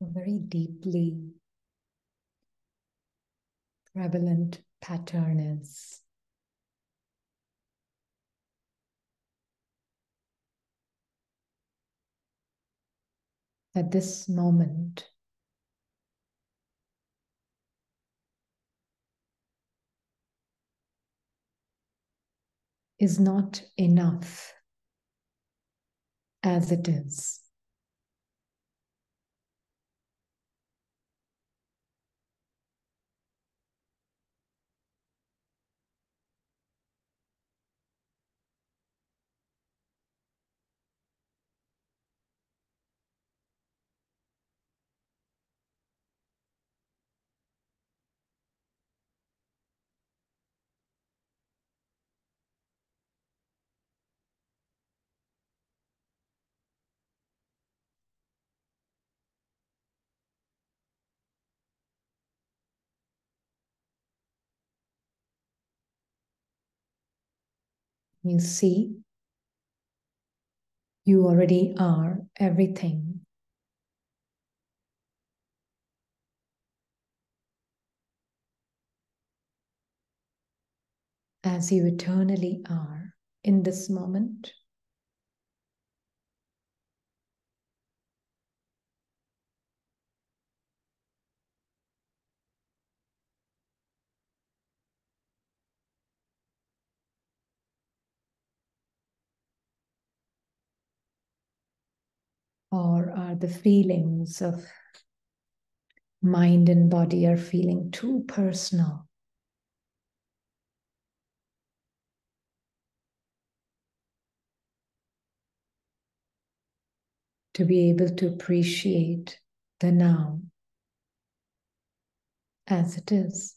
a very deeply prevalent pattern is that this moment is not enough as it is. You see, you already are everything. As you eternally are in this moment. Or are the feelings of mind and body are feeling too personal? To be able to appreciate the now as it is.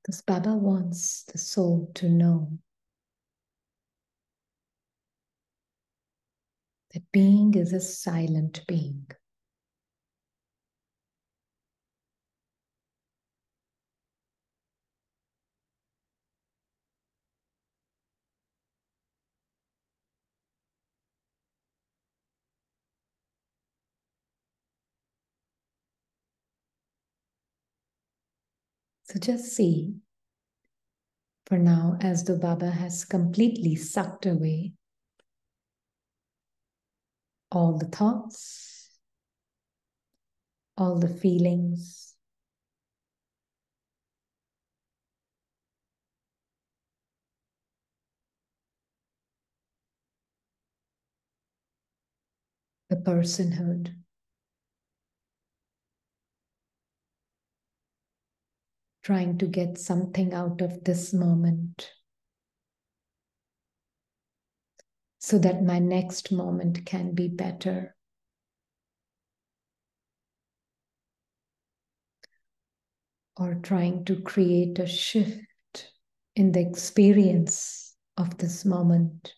Because Baba wants the soul to know that being is a silent being. So just see, for now, as though Baba has completely sucked away all the thoughts, all the feelings, the personhood. Trying to get something out of this moment so that my next moment can be better. Or trying to create a shift in the experience of this moment.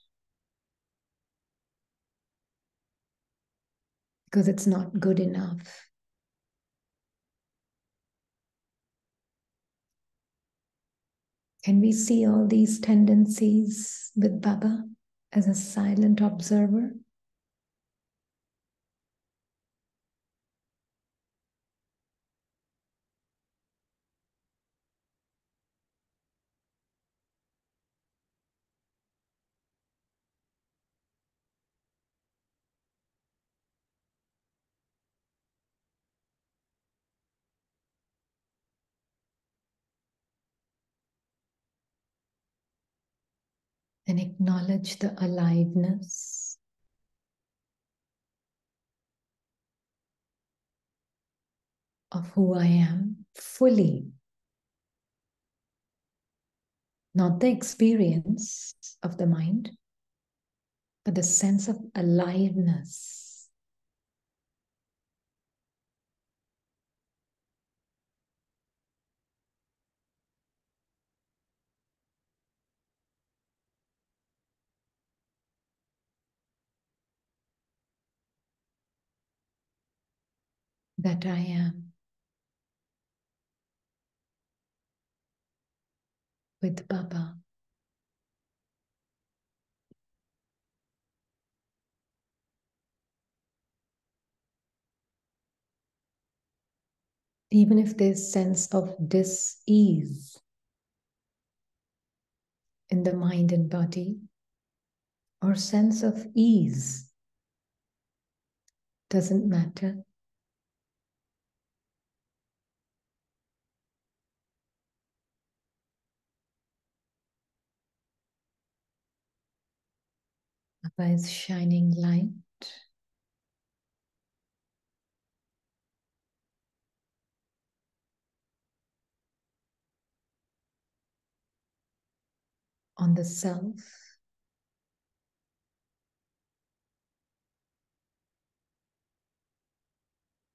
Because it's not good enough. Can we see all these tendencies with Baba as a silent observer? And acknowledge the aliveness of who I am fully. Not the experience of the mind, but the sense of aliveness. That I am. with Baba. Even if there's sense of dis-ease in the mind and body, or sense of ease, doesn't matter. Baba is shining light on the self,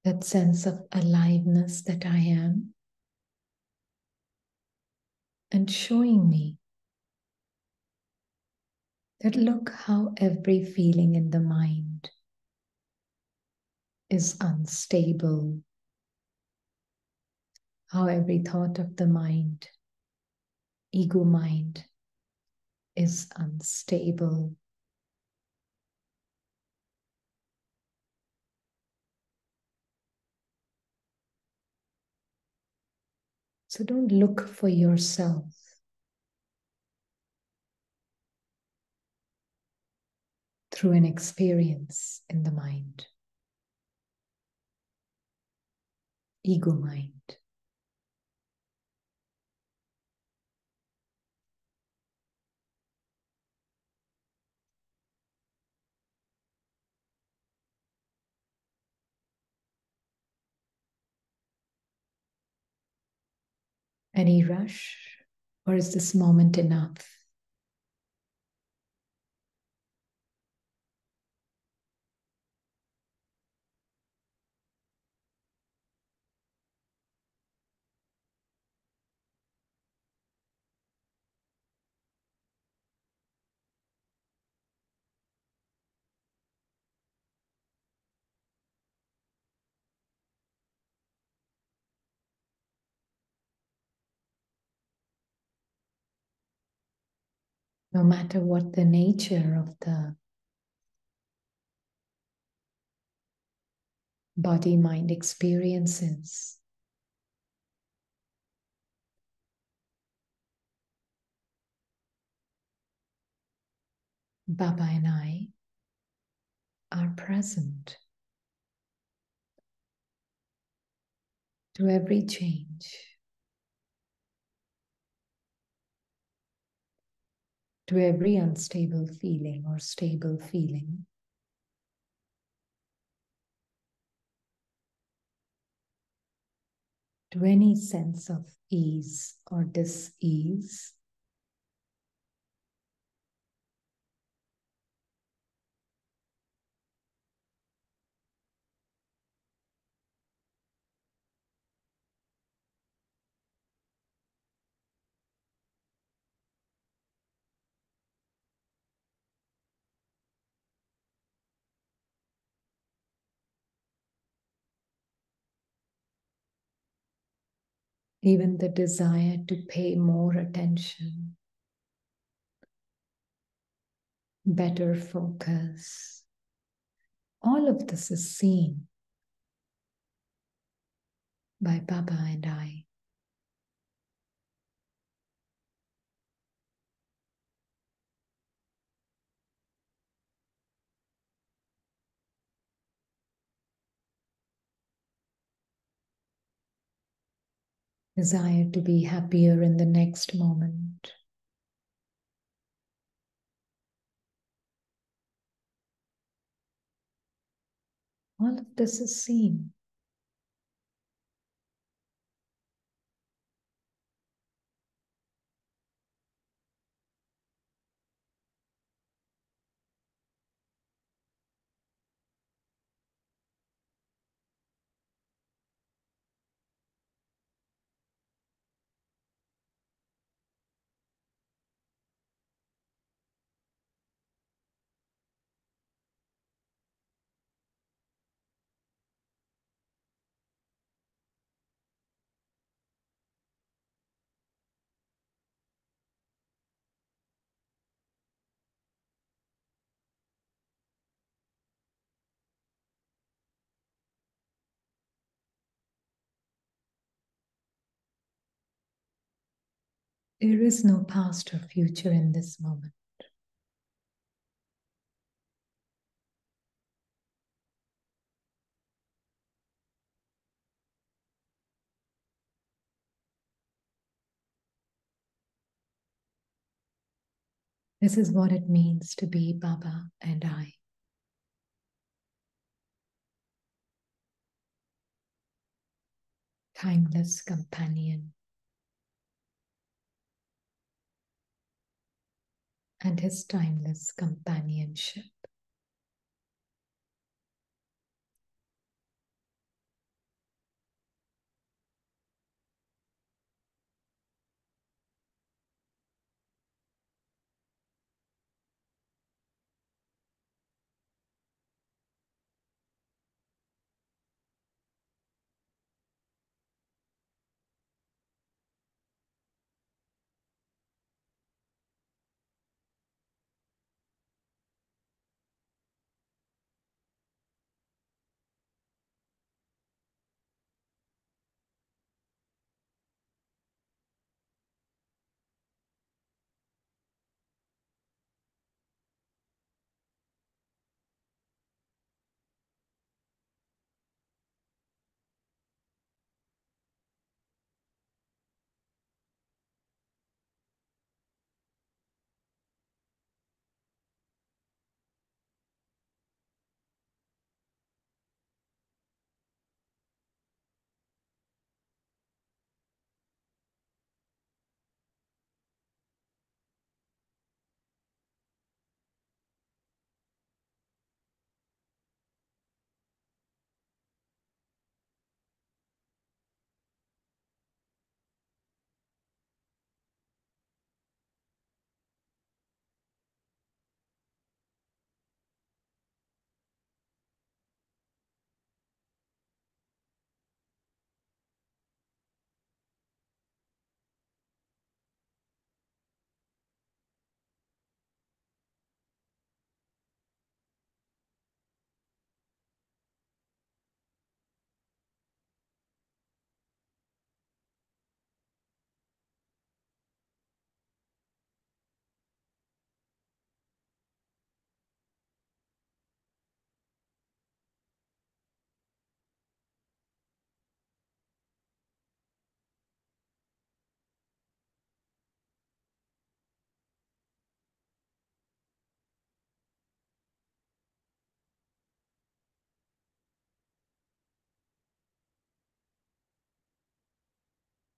that sense of aliveness that I am, and showing me that look how every feeling in the mind is unstable, how every thought of the mind, ego mind, is unstable. So don't look for yourself through an experience in the mind, ego mind. Any rush, or is this moment enough? No matter what the nature of the body-mind experiences, Baba and I are present to every change, to every unstable feeling or stable feeling, to any sense of ease or dis-ease. Even the desire to pay more attention, better focus. All of this is seen by Baba and I. Desire to be happier in the next moment. All of this is seen. There is no past or future in this moment. This is what it means to be Baba and I. Timeless companion and his timeless companionship.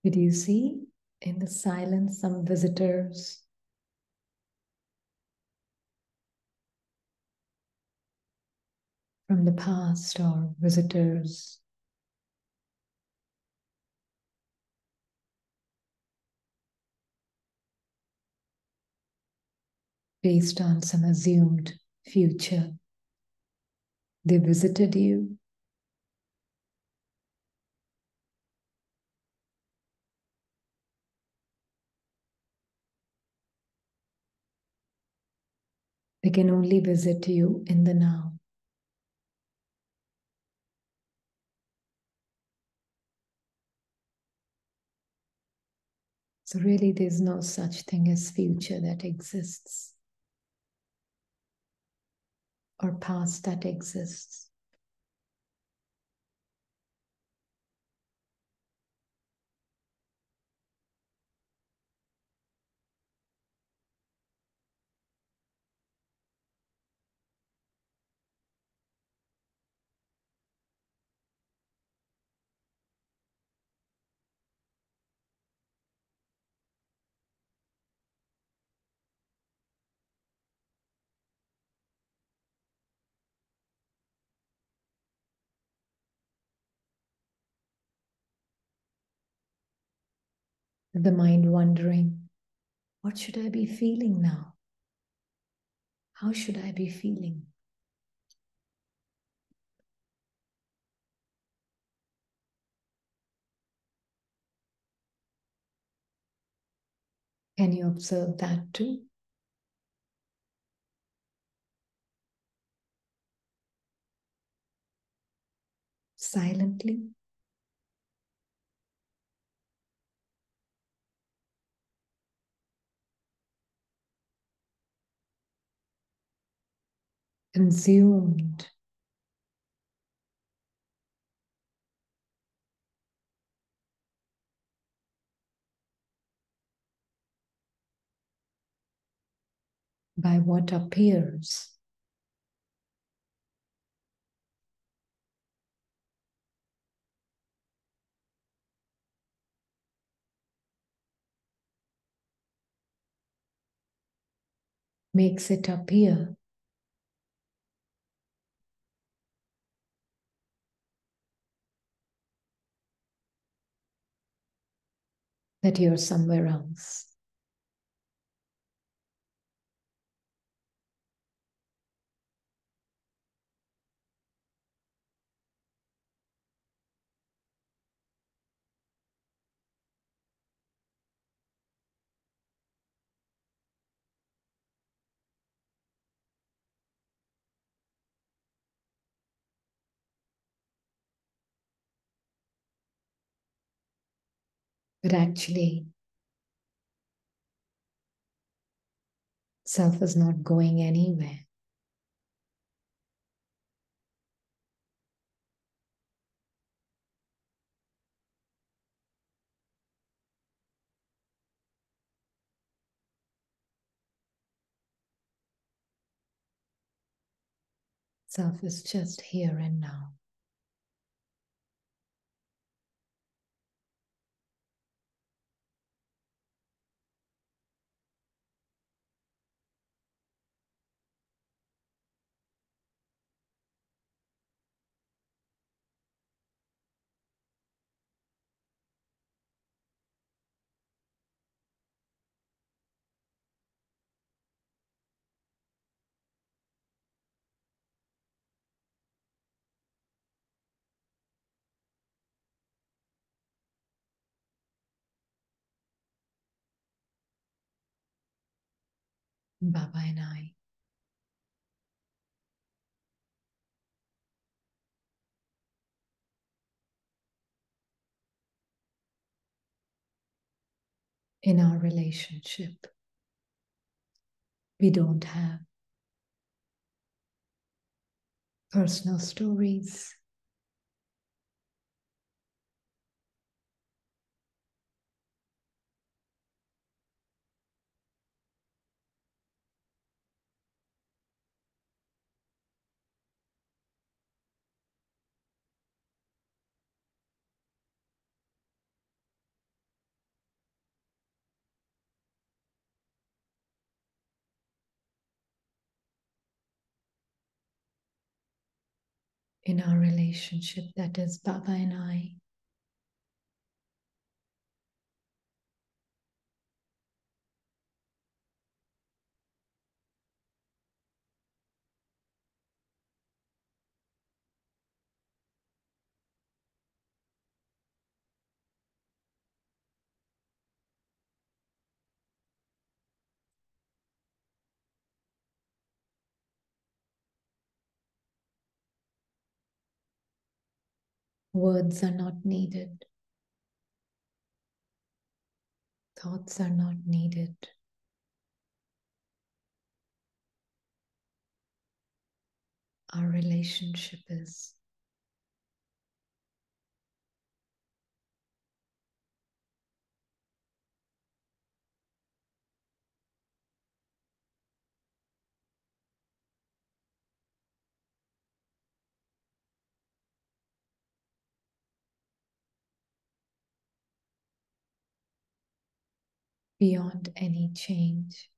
Did you see in the silence some visitors? From the past, or visitors based on some assumed future. They visited you. They can only visit you in the now. So really there's no such thing as future that exists or past that exists. The mind wondering, what should I be feeling now? How should I be feeling? Can you observe that too? Silently. consumed by what appears. Makes it appear that you're somewhere else. But actually, self is not going anywhere. Self is just here and now. Baba and I. In our relationship, we don't have personal stories. In our relationship, that is Baba and I. Words are not needed. Thoughts are not needed. Our relationship is. Beyond any change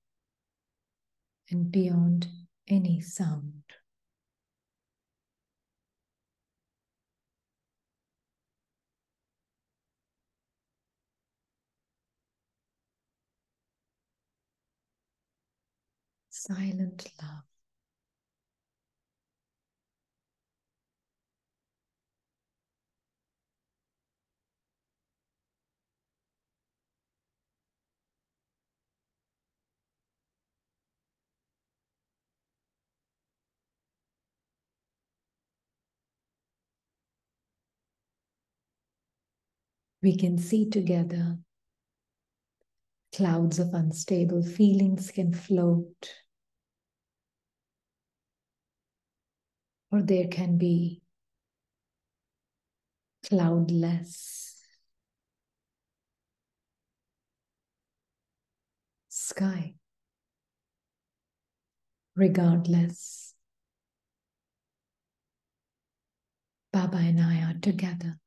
and beyond any sound. Silent love. We can see together. Clouds of unstable feelings can float. or there can be cloudless sky. Regardless, Baba and I are together.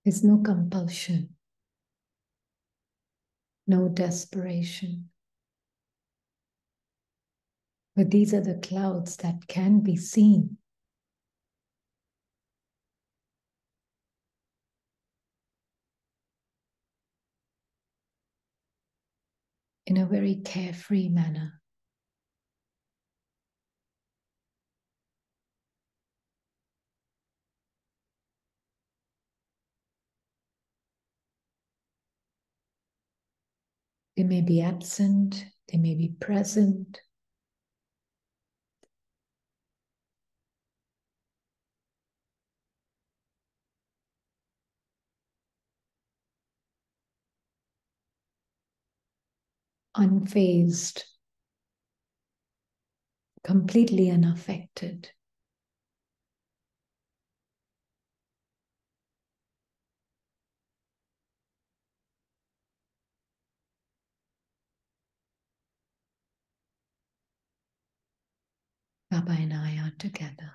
There's no compulsion, no desperation. But these are the clouds that can be seen. In a very carefree manner. They may be absent, they may be present. Unfazed, completely unaffected. Baba and I are together.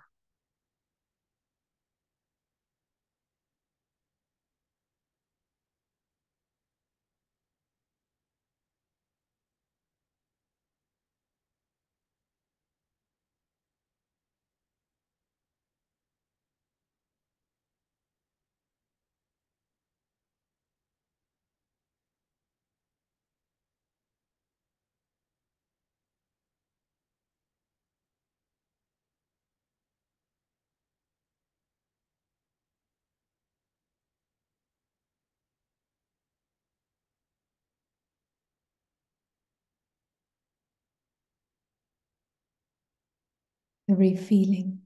Every feeling,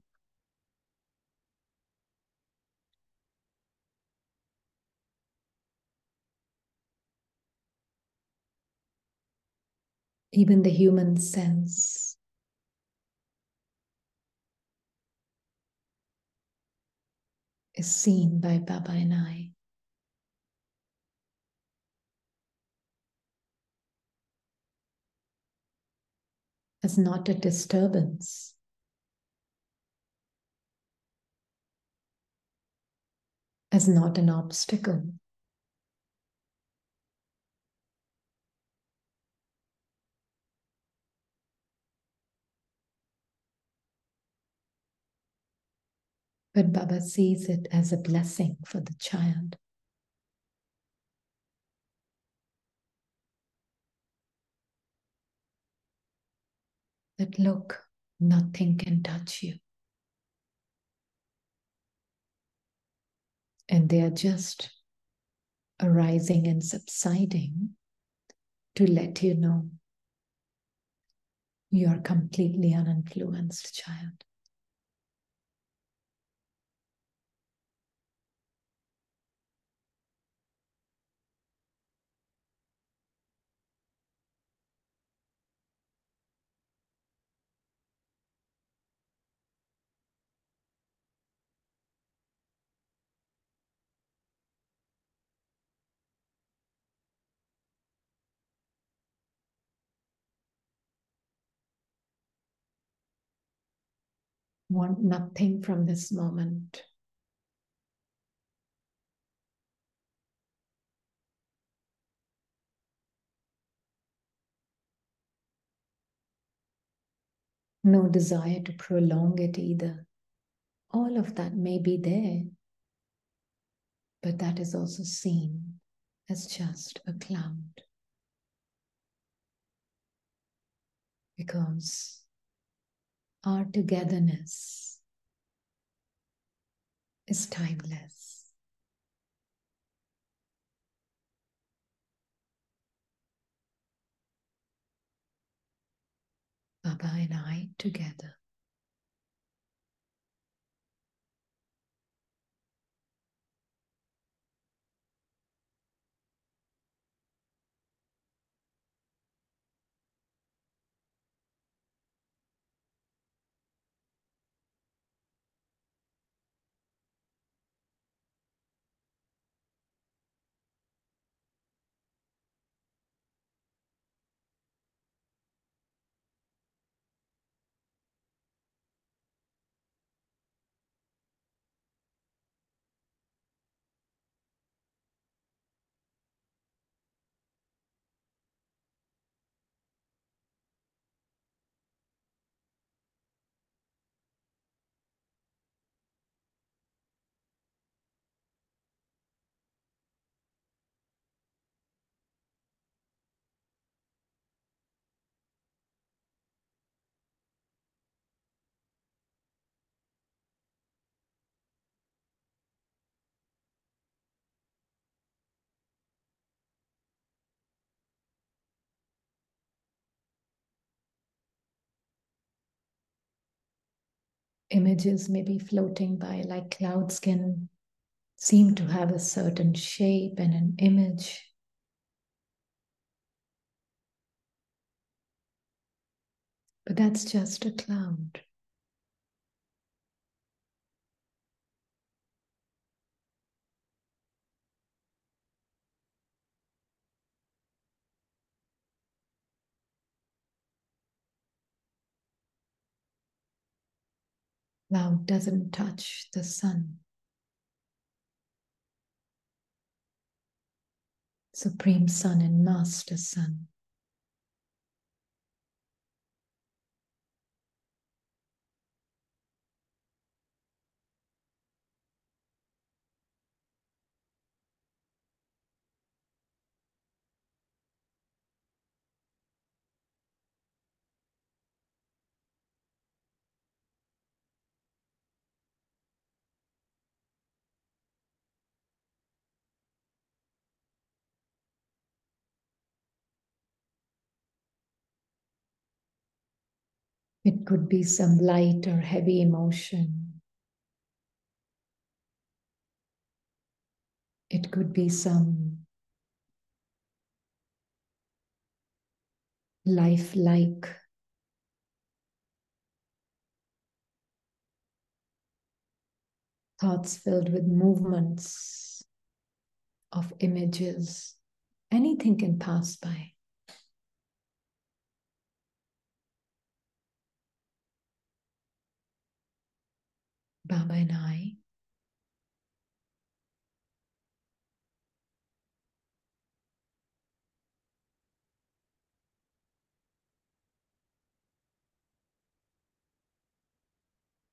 even the human sense, is seen by Baba and I. As not a disturbance, as not an obstacle. But Baba sees it as a blessing for the child. That look, nothing can touch you. And they are just arising and subsiding to let you know you are completely uninfluenced, child. Want nothing from this moment. No desire to prolong it either. All of that may be there, but that is also seen as just a cloud. Because our togetherness is timeless. Baba and I together. Images may be floating by like clouds can seem to have a certain shape and an image. But that's just a cloud. Cloud doesn't touch the sun. Supreme Sun and Master Sun. It could be some light or heavy emotion. It could be some lifelike thoughts filled with movements of images. Anything can pass by. Baba and I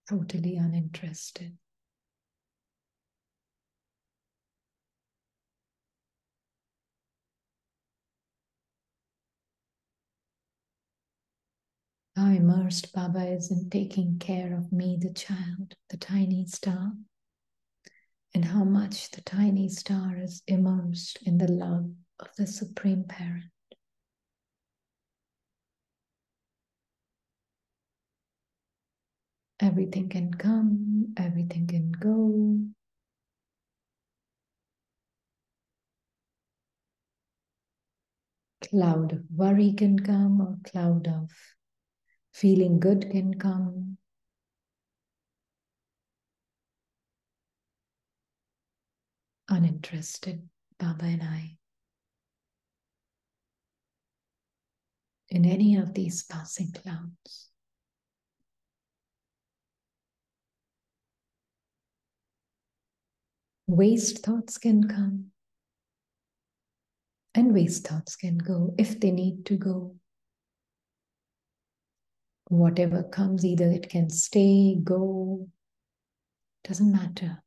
totally uninterested. How immersed Baba is in taking care of me, the child, the tiny star, and how much the tiny star is immersed in the love of the Supreme Parent. Everything can come, everything can go. Cloud of worry can come, or cloud of feeling good can come. Uninterested, Baba and I, in any of these passing clouds. Waste thoughts can come and waste thoughts can go if they need to go. Whatever comes, either it can stay, go, doesn't matter.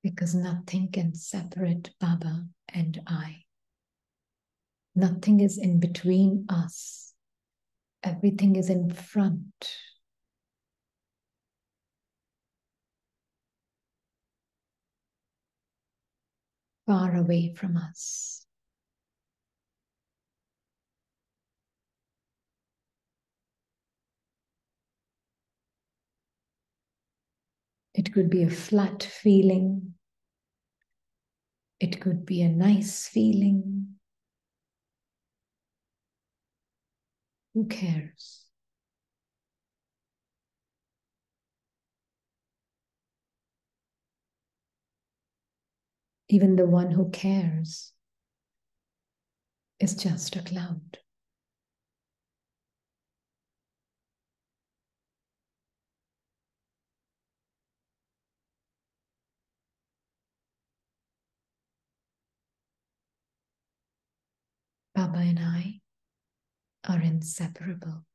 Because nothing can separate Baba and I. Nothing is in between us. Everything is in front. Far away from us. It could be a flat feeling. It could be a nice feeling. Who cares? Even the one who cares is just a cloud. Baba and I are inseparable.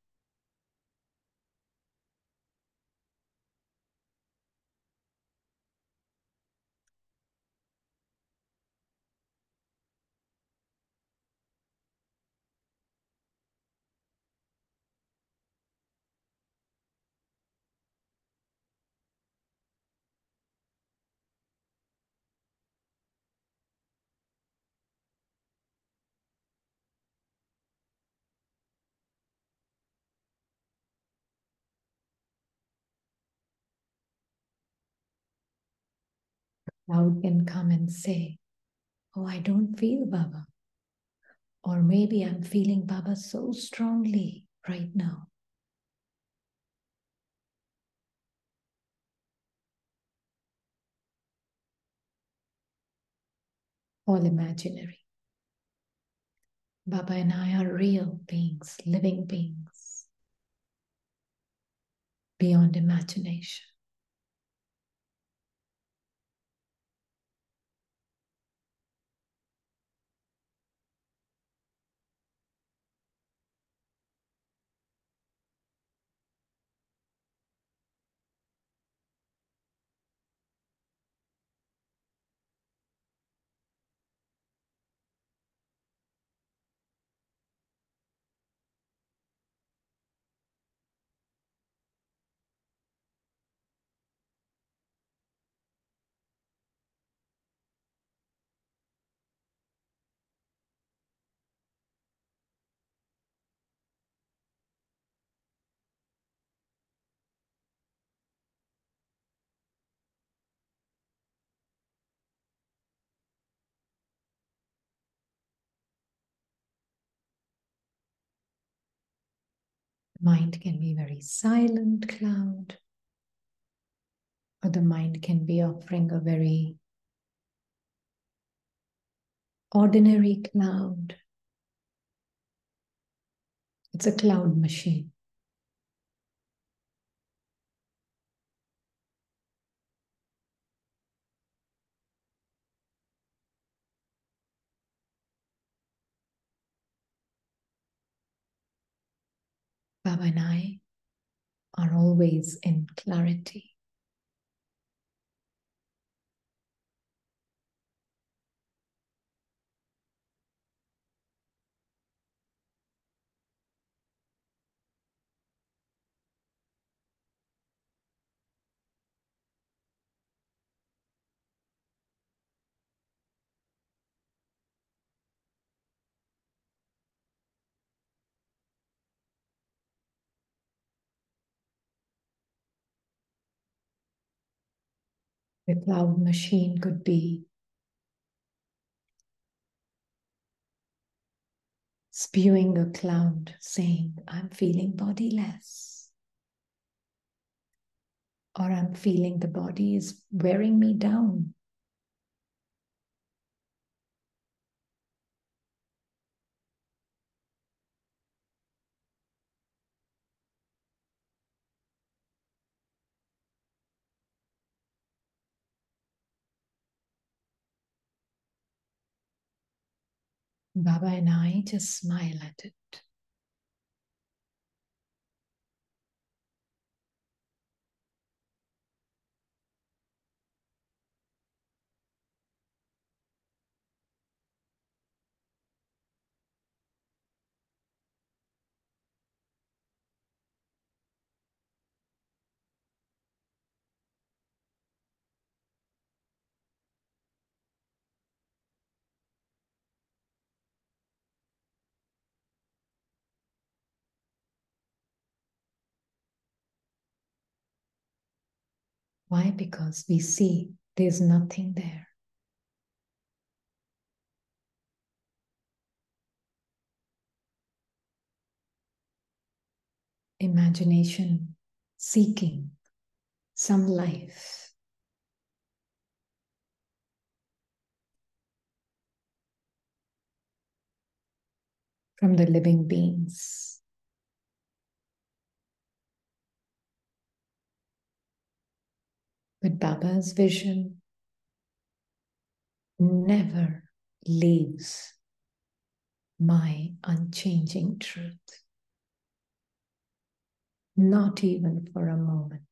Cloud can come and say, oh, I don't feel Baba. Or maybe I'm feeling Baba so strongly right now. All imaginary. Baba and I are real beings, living beings, beyond imagination. Mind can be very silent cloud, or the mind can be offering a very ordinary cloud. It's a cloud machine. Baba and I are always in clarity. The cloud machine could be spewing a cloud saying, I'm feeling bodiless. Or I'm feeling the body is wearing me down. Baba and I just smile at it. Why? Because we see there's nothing there. Imagination seeking some life. From the living beings. But Baba's vision never leaves my unchanging truth. Not even for a moment.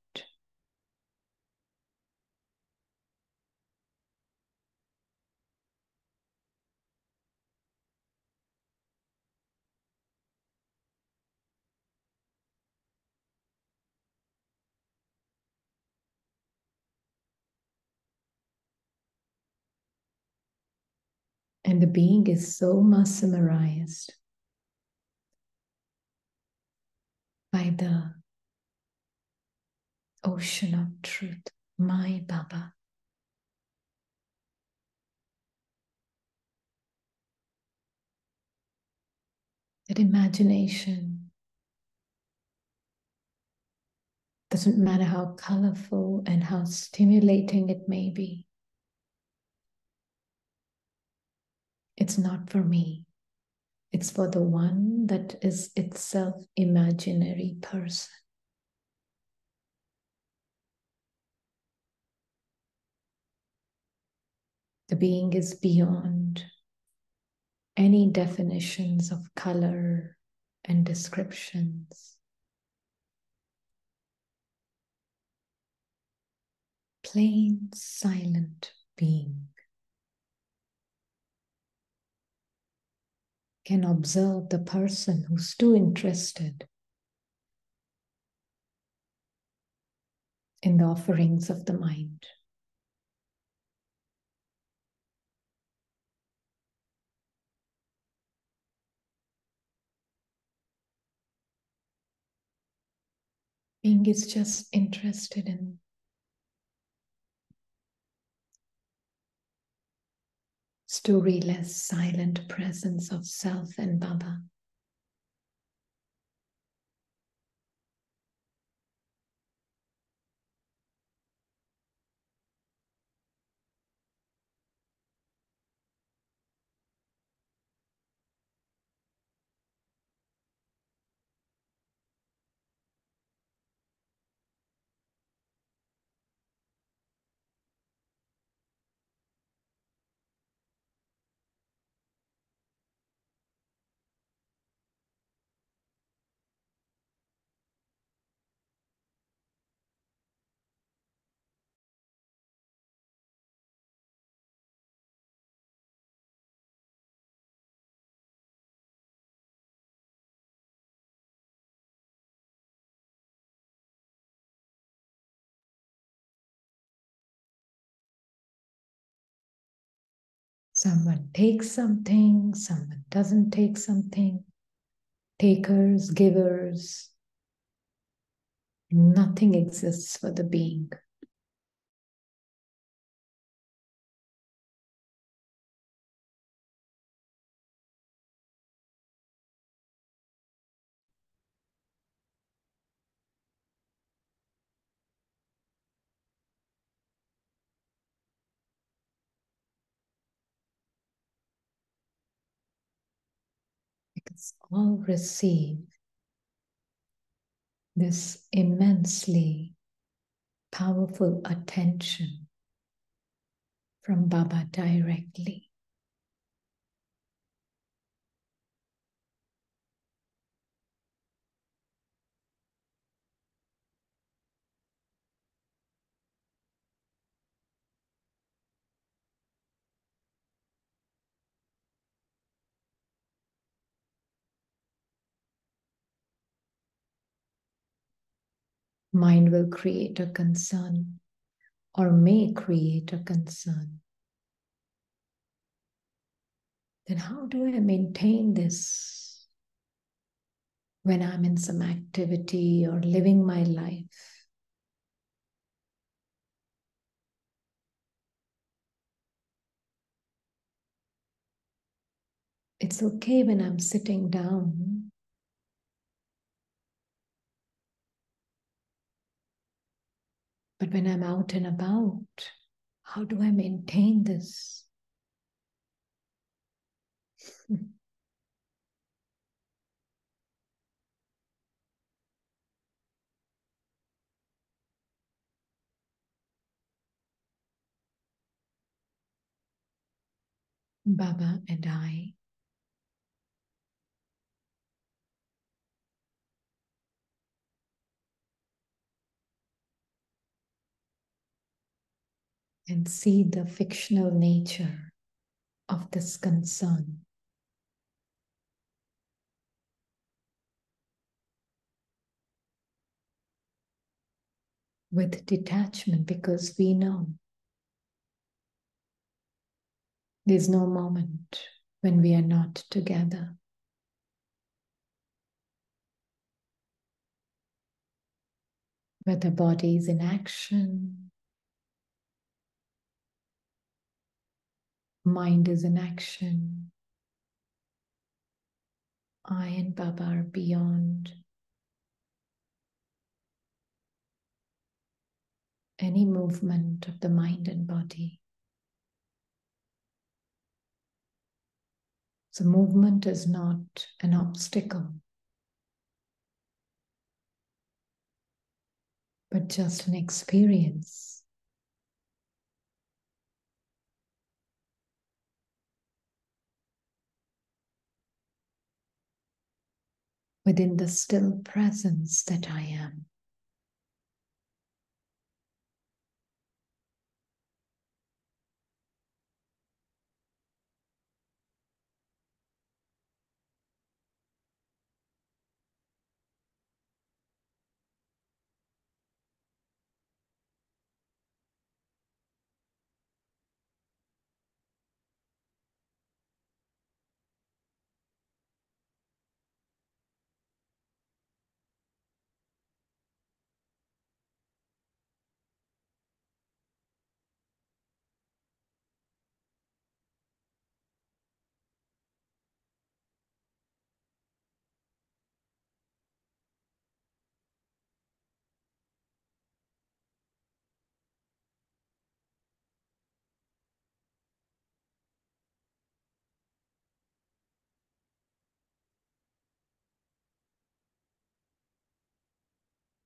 And the being is so mesmerized by the ocean of truth, my Baba. That imagination doesn't matter how colorful and how stimulating it may be. It's not for me. It's for the one that is itself imaginary person. The being is beyond any definitions of color and descriptions. Plain, silent being can observe the person who's too interested in the offerings of the mind. Being is just interested in storyless, silent presence of self and Baba. Someone takes something, someone doesn't take something. Takers, givers. Nothing exists for the being. Because all receive this immensely powerful attention from Baba directly. mind will create a concern or may create a concern, then how do I maintain this when I'm in some activity or living my life? It's okay when I'm sitting down, but when I'm out and about, how do I maintain this? Baba and I and see the fictional nature of this concern. With detachment, because we know there's no moment when we are not together. Where the body is in action, mind is in action, I and Baba are beyond any movement of the mind and body. So movement is not an obstacle, but just an experience. Within the still presence that I am.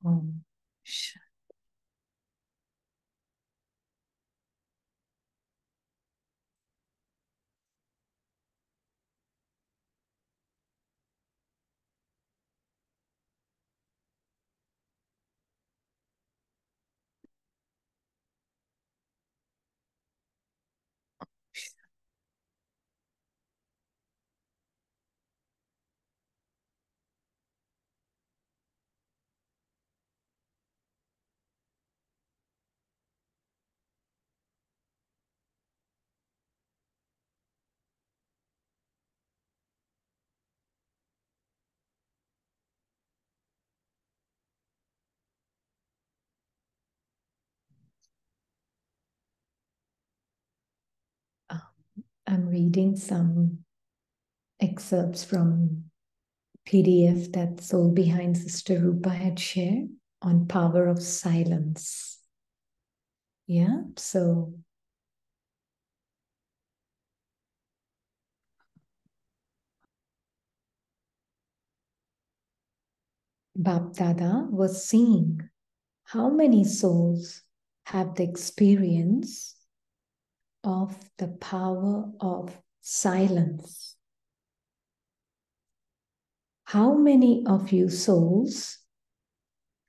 Om. I'm reading some excerpts from PDF that Soul Behind Sister Rupa had shared on power of silence. Yeah, so Bap Dada was seeing how many souls have the experience of the power of silence. How many of you souls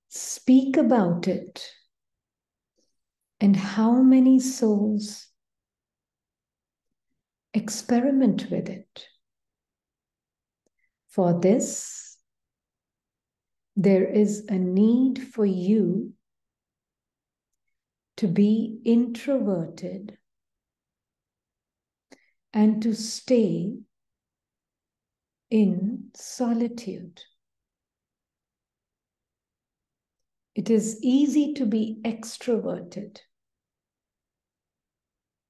speak about it? And how many souls experiment with it? For this, there is a need for you to be introverted and to stay in solitude. It is easy to be extroverted.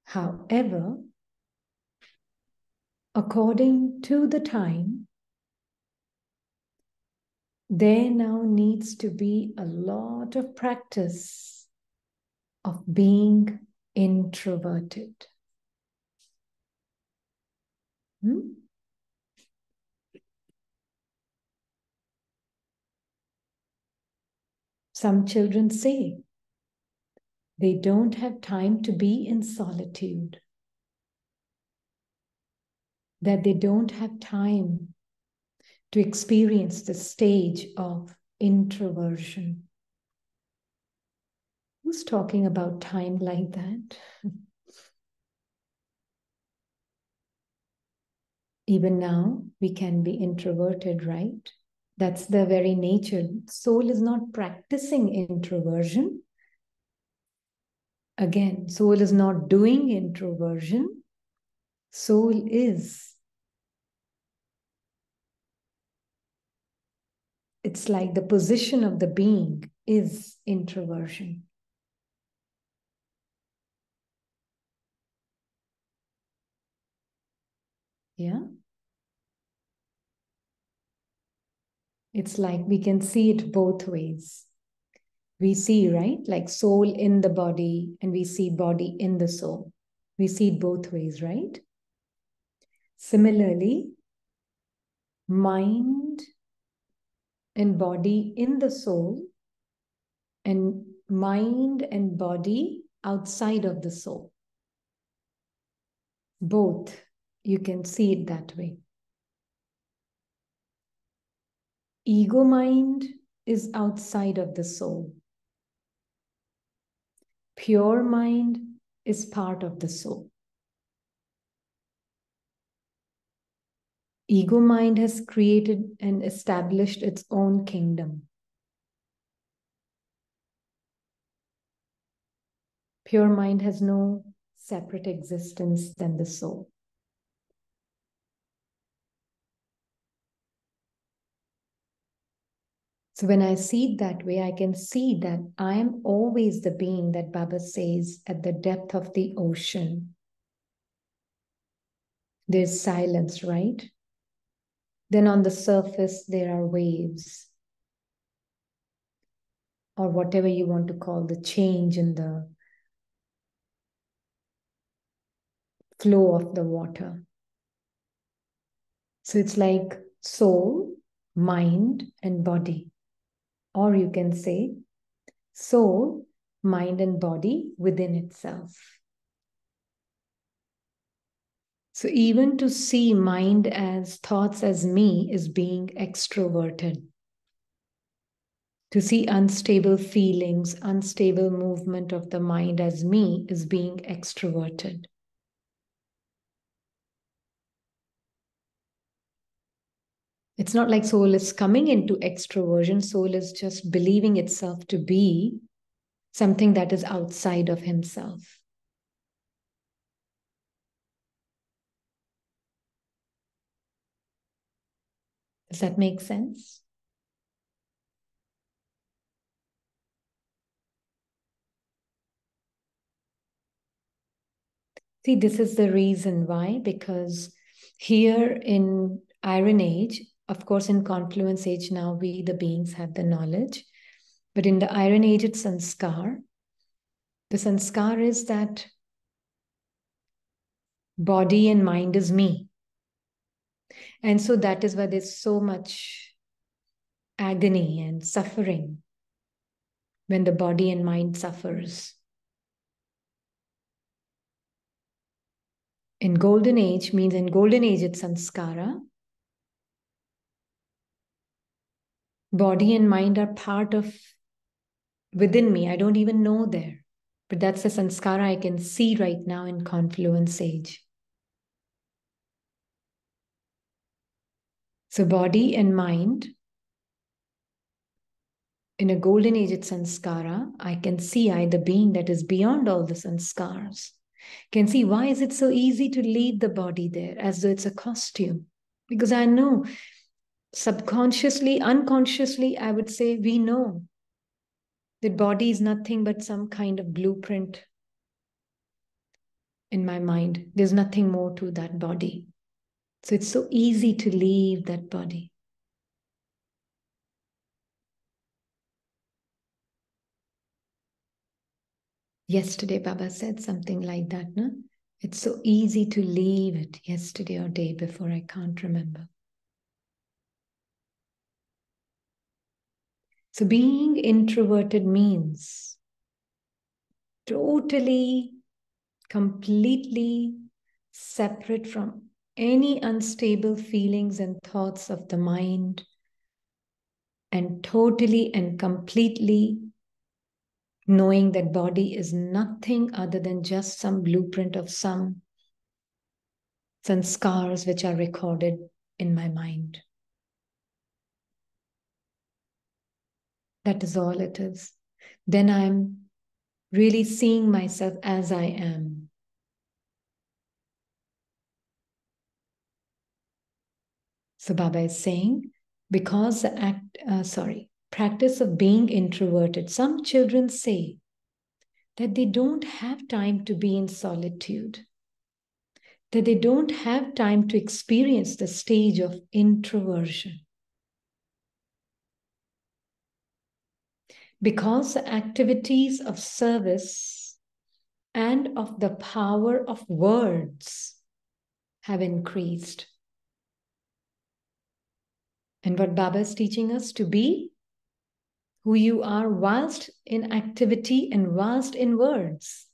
However, according to the time, there now needs to be a lot of practice of being introverted. Some children say they don't have time to be in solitude, that they don't have time to experience the stage of introversion. Who's talking about time like that? Even now, we can be introverted, right? That's the very nature. Soul is not practicing introversion. Again, soul is not doing introversion. Soul is. It's like the position of the being is introversion. Yeah? It's like we can see it both ways. We see, right? Like soul in the body, and we see body in the soul. We see it both ways, right? Similarly, mind and body in the soul, and mind and body outside of the soul. Both, you can see it that way. Ego mind is outside of the soul. Pure mind is part of the soul. Ego mind has created and established its own kingdom. Pure mind has no separate existence than the soul. So when I see it that way, I can see that I am always the being that Baba says at the depth of the ocean. There's silence, right? Then on the surface, there are waves, or whatever you want to call the change in the flow of the water. So it's like soul, mind, and body. Or you can say soul, mind, and body within itself. So even to see mind as thoughts as me is being extroverted. To see unstable feelings, unstable movement of the mind as me is being extroverted. It's not like soul is coming into extroversion. Soul is just believing itself to be something that is outside of himself. Does that make sense? See, this is the reason why, because here in Iron Age, of course, in Confluence Age now, we, the beings, have the knowledge. But in the Iron Age, it's sanskar. The sanskar is that body and mind is me. And so that is why there's so much agony and suffering when the body and mind suffers. In Golden Age means in Golden Age, it's sanskara. Body and mind are part of within me. I don't even know there. But that's the sanskara I can see right now in Confluence Age. So body and mind In a golden age, it's sanskara. I can see I, the being that is beyond all the sanskars, can see why is it so easy to leave the body there as though it's a costume. Because I know subconsciously, unconsciously, I would say we know that body is nothing but some kind of blueprint in my mind. There's nothing more to that body. So it's so easy to leave that body. Yesterday, Baba said something like that, no? It's so easy to leave it yesterday or day before, I can't remember. So being introverted means totally, completely separate from any unstable feelings and thoughts of the mind, and totally and completely knowing that body is nothing other than just some blueprint of some sanskars which are recorded in my mind. That is all it is. Then I'm really seeing myself as I am. So Baba is saying, because the practice of being introverted, some children say that they don't have time to be in solitude, that they don't have time to experience the stage of introversion. Because the activities of service and of the power of words have increased. And what Baba is teaching us to be who you are whilst in activity and whilst in words.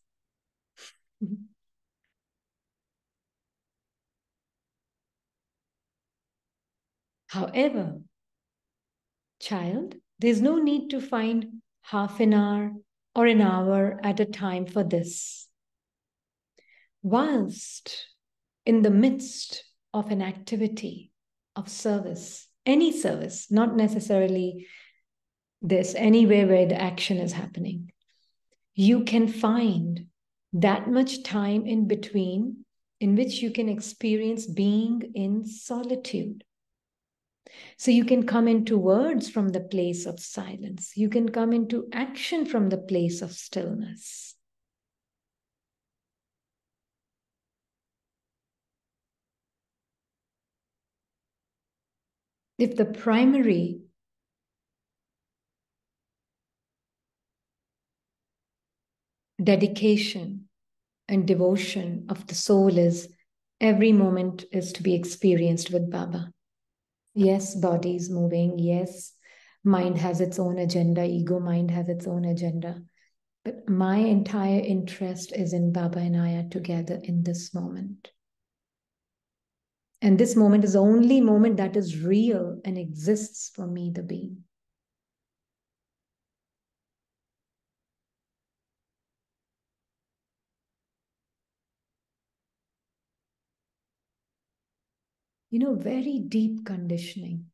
However, child, there's no need to find half an hour or an hour at a time for this. Whilst in the midst of an activity of service, any service, not necessarily this, anywhere where the action is happening, you can find that much time in between in which you can experience being in solitude. So you can come into words from the place of silence. You can come into action from the place of stillness. If the primary dedication and devotion of the soul is every moment is to be experienced with Baba. Yes, body is moving. Yes, mind has its own agenda. Ego mind has its own agenda. But my entire interest is in Baba and I are together in this moment. And this moment is the only moment that is real and exists for me, the being. Very deep conditioning.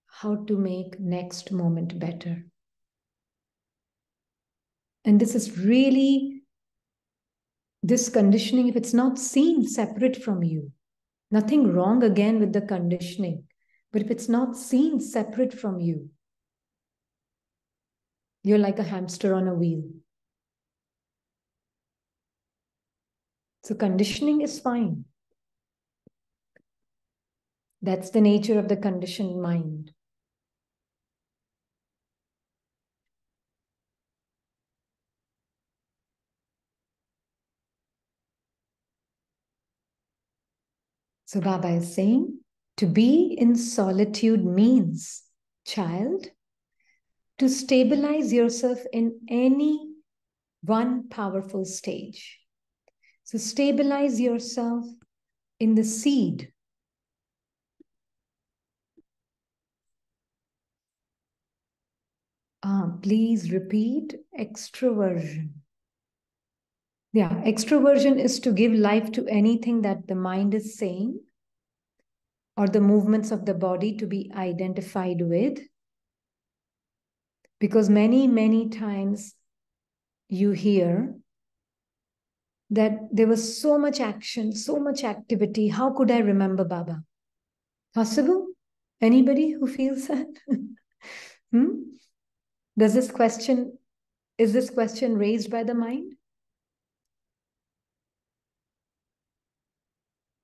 How to make next moment better. And this is really, this conditioning, if it's not seen separate from you, nothing wrong again with the conditioning, but if it's not seen separate from you, you're like a hamster on a wheel. So conditioning is fine. That's the nature of the conditioned mind. So Baba is saying, to be in solitude means, child, to stabilize yourself in any one powerful stage. So stabilize yourself in the seed. Please repeat extroversion. Yeah, extroversion is to give life to anything that the mind is saying or the movements of the body to be identified with. Because many, many times you hear that there was so much action, so much activity. How could I remember Baba? Possible? Anybody who feels that? hmm? Does this question, is this question raised by the mind?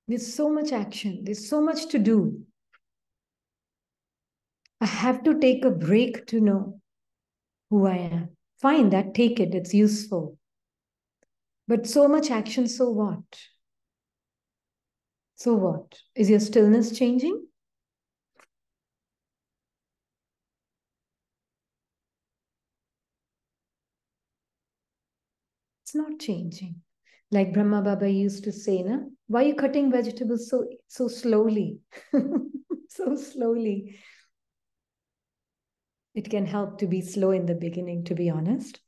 There's so much action, there's so much to do. I have to take a break to know who I am. Fine, that take it, it's useful. But so much action, so what? So what? Is your stillness changing? It's not changing. Like Brahma Baba used to say, na, why are you cutting vegetables so slowly? So slowly. It can help to be slow in the beginning, to be honest,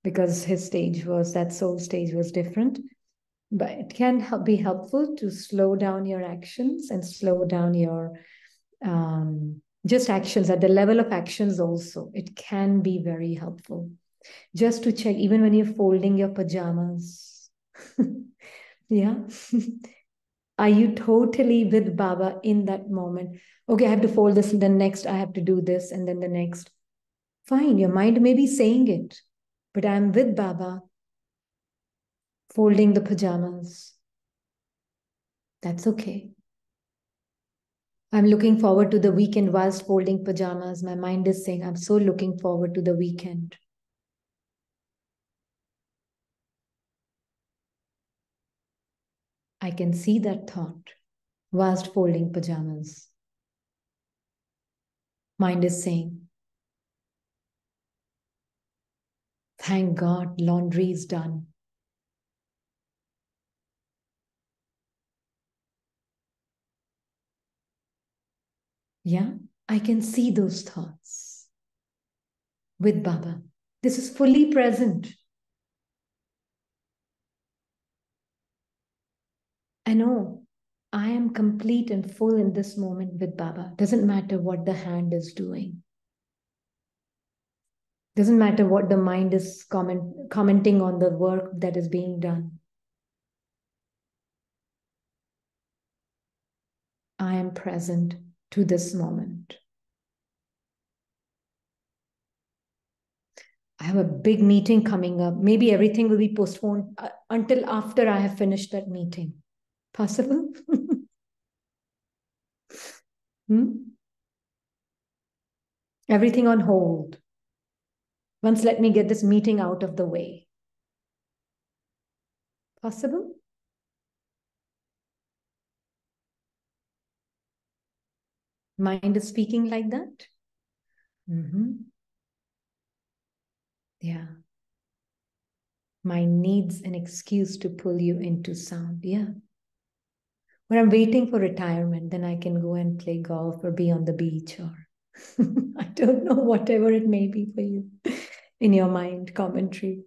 because his stage was, that soul stage was different. But it can be helpful to slow down your actions and slow down your just actions at the level of actions also. It can be very helpful. Just to check, even when you're folding your pajamas. Yeah. Are you totally with Baba in that moment? Okay, I have to fold this, and then next I have to do this, and then the next. Fine, your mind may be saying it, but I'm with Baba folding the pajamas. That's okay. I'm looking forward to the weekend whilst folding pajamas. My mind is saying, I'm so looking forward to the weekend. I can see that thought whilst folding pajamas. Mind is saying, thank God, laundry is done. Yeah, I can see those thoughts with Baba. This is fully present. I know I am complete and full in this moment with Baba. Doesn't matter what the hand is doing. Doesn't matter what the mind is commenting on the work that is being done. I am present to this moment. I have a big meeting coming up. Maybe everything will be postponed until after I have finished that meeting. Possible? Everything on hold. Once let me get this meeting out of the way. Possible? Mind is speaking like that? Yeah. Mind needs an excuse to pull you into sound. Yeah. When I'm waiting for retirement, then I can go and play golf or be on the beach or I don't know, whatever it may be for you in your mind commentary.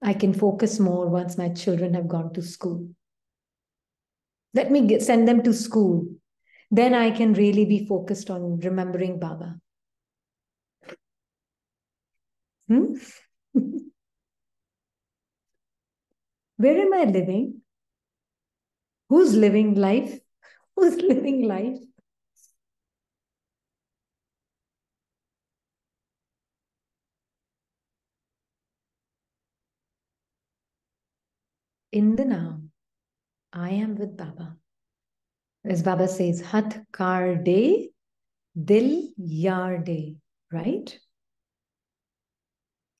I can focus more once my children have gone to school. Let me send them to school. Then I can really be focused on remembering Baba. Hmm? Where am I living? Who's living life? Who's living life? In the now, I am with Baba. As Baba says, Hat kar de, dil yar de, right?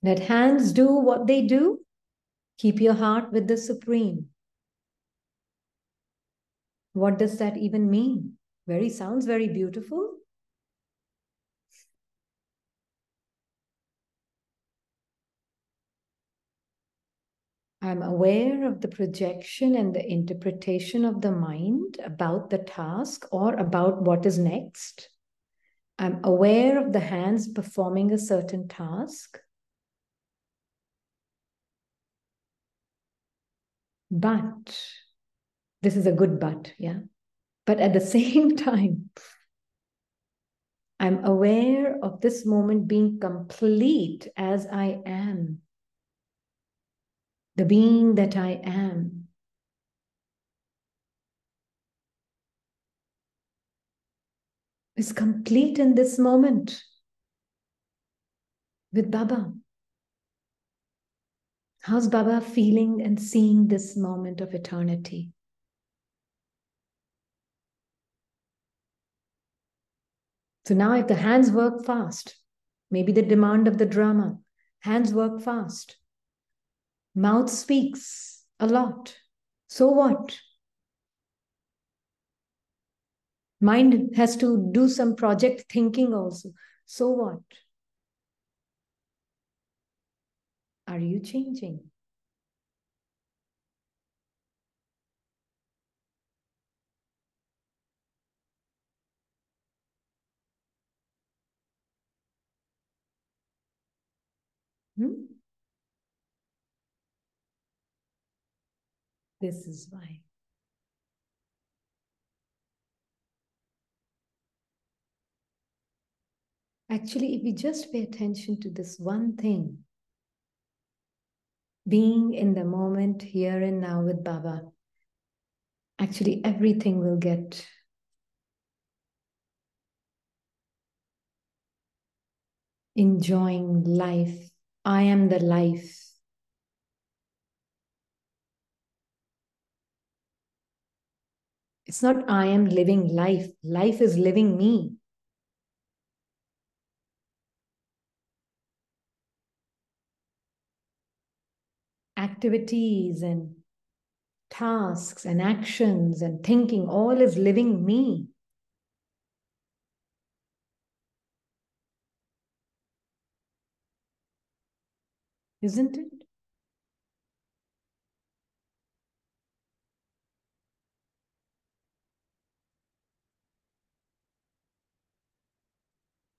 Let hands do what they do. Keep your heart with the Supreme. What does that even mean? Sounds very beautiful. I'm aware of the projection and the interpretation of the mind about the task or about what is next. I'm aware of the hands performing a certain task. But, this is a good but, yeah? But at the same time, I'm aware of this moment being complete as I am. The being that I am is complete in this moment with Baba. How's Baba feeling and seeing this moment of eternity? So now if the hands work fast, maybe the demand of the drama, hands work fast, mouth speaks a lot. So what? Mind has to do some project thinking also. So what? Are you changing? Hmm? This is why. Actually, if we just pay attention to this one thing, being in the moment here and now with Baba, actually everything will get enjoying life. I am the life. It's not I am living life. Life is living me. Activities and tasks and actions and thinking, all is living me. Isn't it?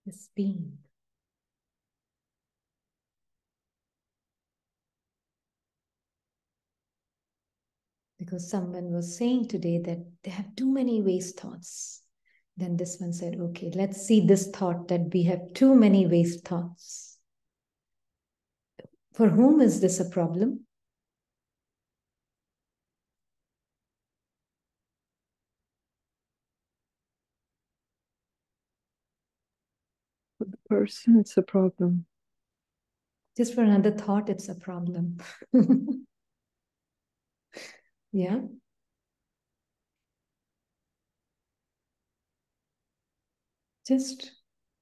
This being. Because someone was saying today that they have too many waste thoughts. Then this one said, okay, let's see this thought that we have too many waste thoughts. For whom is this a problem? For the person, it's a problem. Just for another thought, it's a problem. Yeah. Just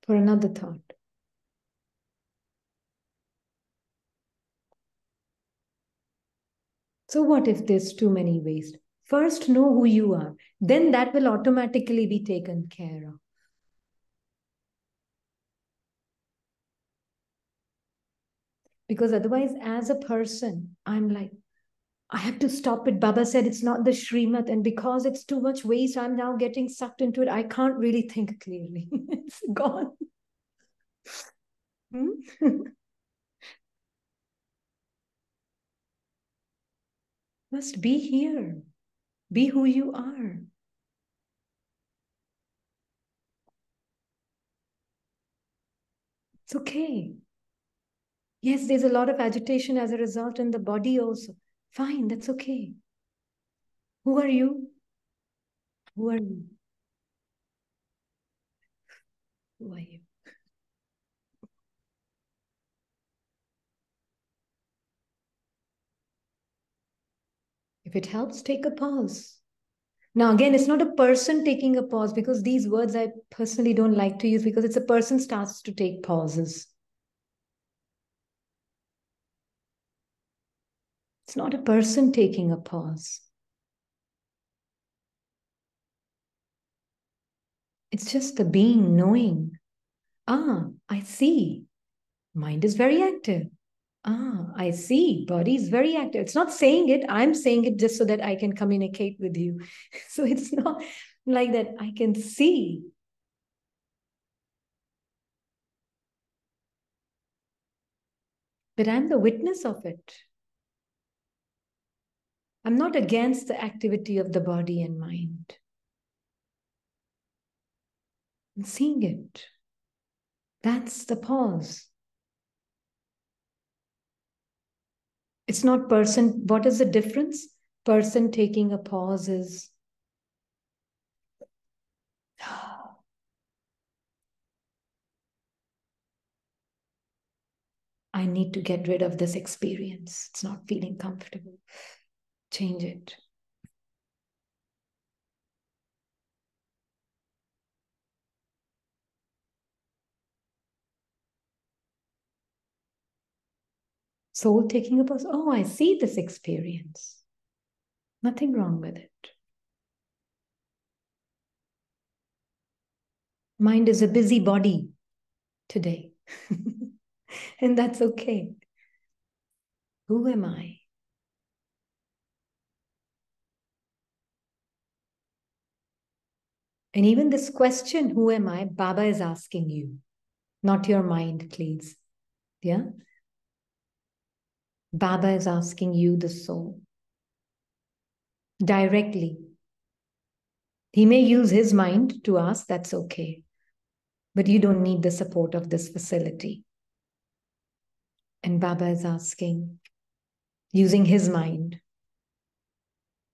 for another thought. So, what if there's too many ways? First, know who you are. Then that will automatically be taken care of. Because otherwise, as a person, I'm like, I have to stop it. Baba said it's not the Srimad, and because it's too much waste, I'm now getting sucked into it. I can't really think clearly. It's gone. Hmm? Must be here. Be who you are. It's okay. Yes, there's a lot of agitation as a result in the body also. Fine, that's okay. Who are you? Who are you? Who are you? If it helps, take a pause. Now, again, it's not a person taking a pause because these words I personally don't like to use because it's a person starts to take pauses. It's not a person taking a pause. It's just the being knowing. Ah, I see. Mind is very active. Ah, I see. Body is very active. It's not saying it. I'm saying it just so that I can communicate with you. So it's not like that. I can see. But I'm the witness of it. I'm not against the activity of the body and mind. and seeing it. That's the pause. It's not person. What is the difference? Person taking a pause is I need to get rid of this experience. It's not feeling comfortable. Change it. Soul taking a pause. Oh, I see this experience. Nothing wrong with it. Mind is a busy body today. And that's okay. Who am I? And even this question, who am I? Baba is asking you, not your mind, please. Yeah? Baba is asking you, the soul, directly. He may use his mind to ask, that's okay. But you don't need the support of this facility. And Baba is asking, using his mind,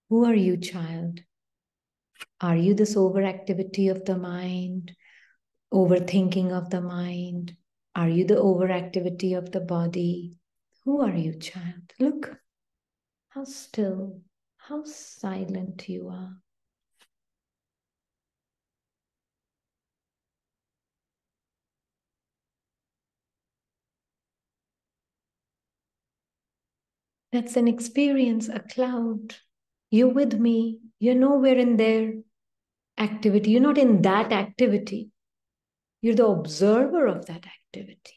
who are you, child? Are you this overactivity of the mind, overthinking of the mind? Are you the overactivity of the body? Who are you, child? Look how still, how silent you are. That's an experience, a cloud. You're with me. You're nowhere in their activity. You're not in that activity. You're the observer of that activity.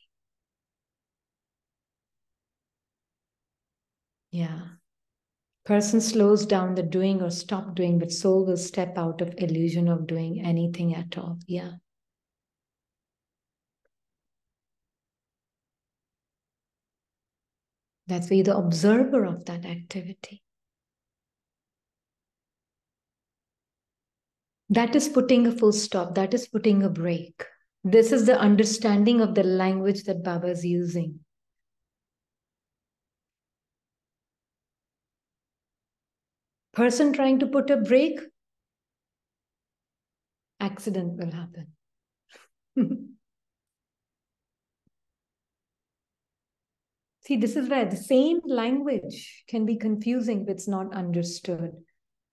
Yeah. Person slows down the doing or stop doing, but soul will step out of illusion of doing anything at all. Yeah. That's why you're the observer of that activity. That is putting a full stop. That is putting a break. This is the understanding of the language that Baba is using. Person trying to put a break, accident will happen. See, this is where the same language can be confusing if it's not understood.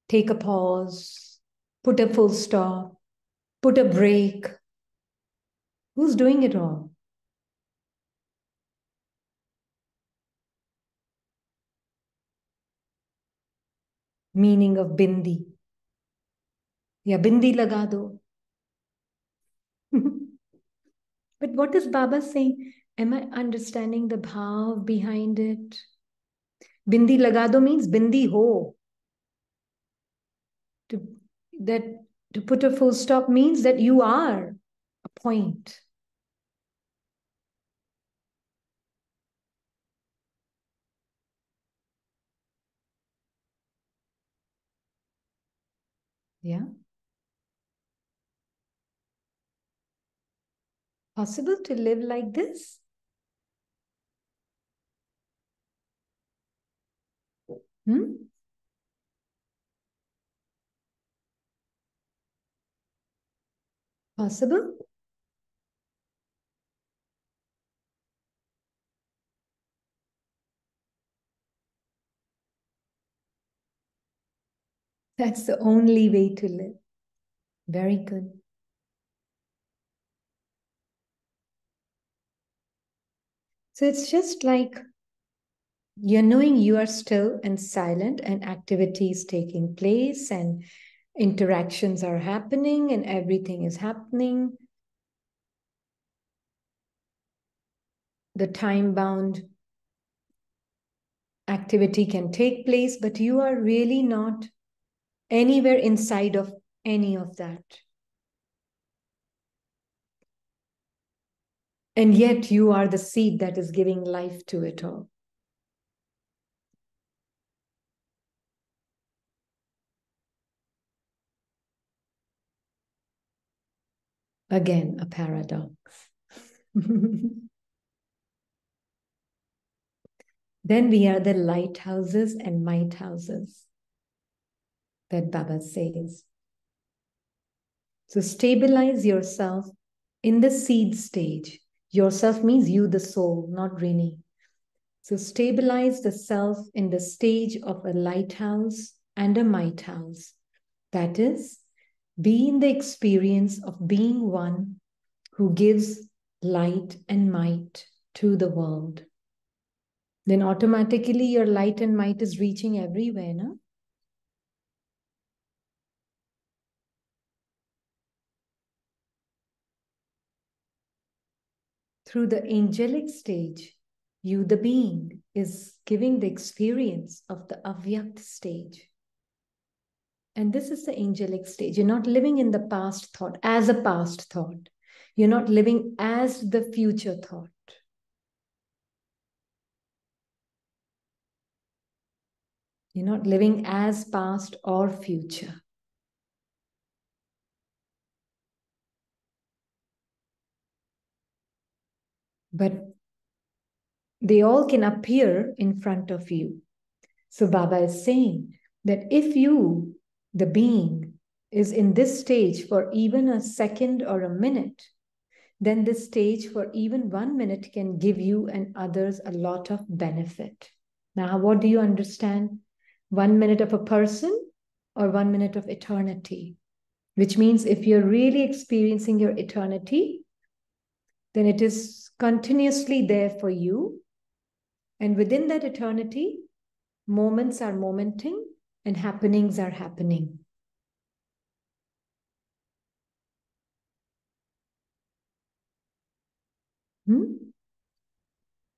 Take a pause, put a full stop, put a break. Who's doing it all? Meaning of bindi. Yeah, bindi laga do. But what is Baba saying? Am I understanding the bhav behind it? Bindi lagado means bindi ho. To, that, to put a full stop means that you are a point. Yeah. Possible to live like this? Possible? That's the only way to live. Very good. So it's just like you're knowing you are still and silent, and activities taking place, and interactions are happening, and everything is happening. The time-bound activity can take place, but you are really not anywhere inside of any of that. And yet you are the seed that is giving life to it all. Again, a paradox. Then we are the lighthouses and might houses that Baba says. So stabilize yourself in the seed stage. Yourself means you, the soul, not Rini. So stabilize the self in the stage of a lighthouse and a might house. That is, be in the experience of being one who gives light and might to the world. Then automatically your light and might is reaching everywhere, no? Through the angelic stage, you, the being, is giving the experience of the avyakt stage. And this is the angelic stage. You're not living in the past thought as a past thought. You're not living as the future thought. You're not living as past or future. But they all can appear in front of you. So Baba is saying that if you, the being, is in this stage for even a second or a minute, then this stage for even 1 minute can give you and others a lot of benefit. Now, what do you understand? 1 minute of a person or 1 minute of eternity? Which means if you're really experiencing your eternity, then it is continuously there for you. And within that eternity, moments are momenting and happenings are happening.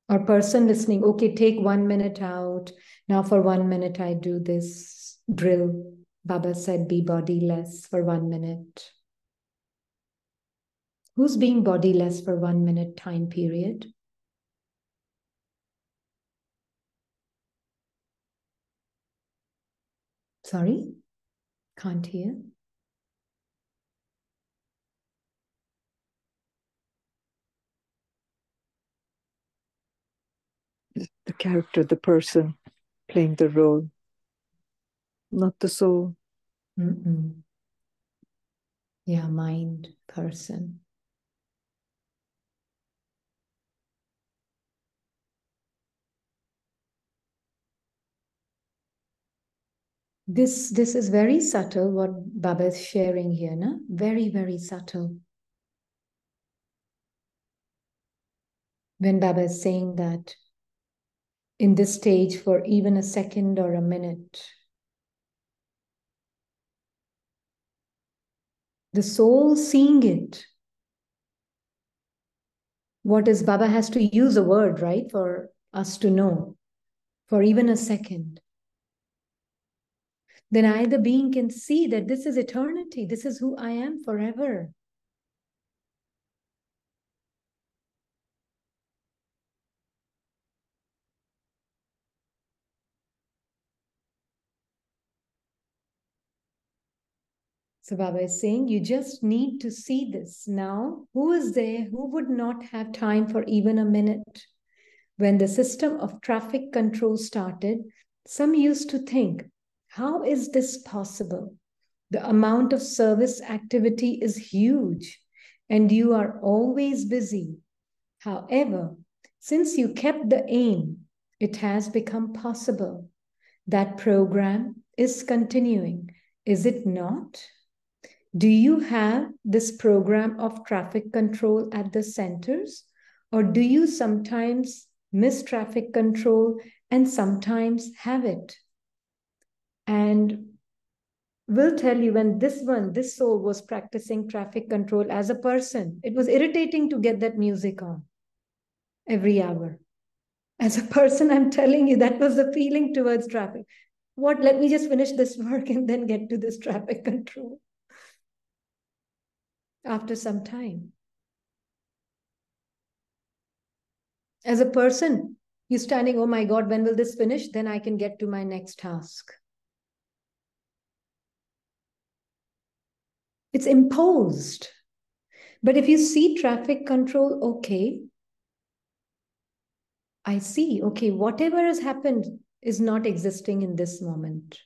Or person listening, okay, take 1 minute out. Now for 1 minute, I do this drill. Baba said, be bodiless for 1 minute. Who's being bodiless for 1 minute time period? Sorry? Can't hear. The character, the person playing the role, not the soul. Yeah, mind, person. This is very subtle what Baba is sharing here, na? Very, very subtle. When Baba is saying that in this stage for even a second or a minute, the soul seeing it. What is Baba has to use a word, right, for us to know, for even a second. Then I, the being, can see that this is eternity. This is who I am forever. So Baba is saying, you just need to see this. Now, who is there who would not have time for even a minute? When the system of traffic control started, some used to think, how is this possible? The amount of service activity is huge, and you are always busy. However, since you kept the aim, it has become possible. That program is continuing, is it not? Do you have this program of traffic control at the centers? Or do you sometimes miss traffic control and sometimes have it? And we'll tell you when this soul was practicing traffic control as a person, it was irritating to get that music on every hour. As a person, I'm telling you, that was the feeling towards traffic. What, let me just finish this work and then get to this traffic control after some time. As a person, you're standing, oh my God, when will this finish? Then I can get to my next task. It's imposed. But if you see traffic control, okay, I see, okay, whatever has happened is not existing in this moment.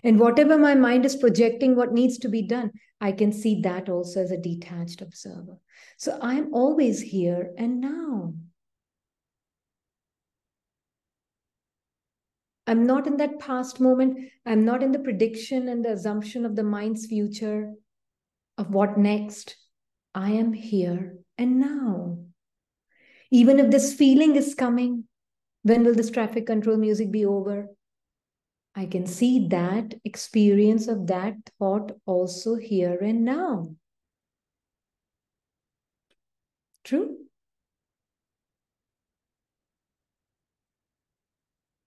And whatever my mind is projecting, what needs to be done, I can see that also as a detached observer. So I'm always here and now. I'm not in that past moment. I'm not in the prediction and the assumption of the mind's future, of what next. I am here and now. Even if this feeling is coming, when will this traffic control music be over? I can see that experience of that thought also here and now. True?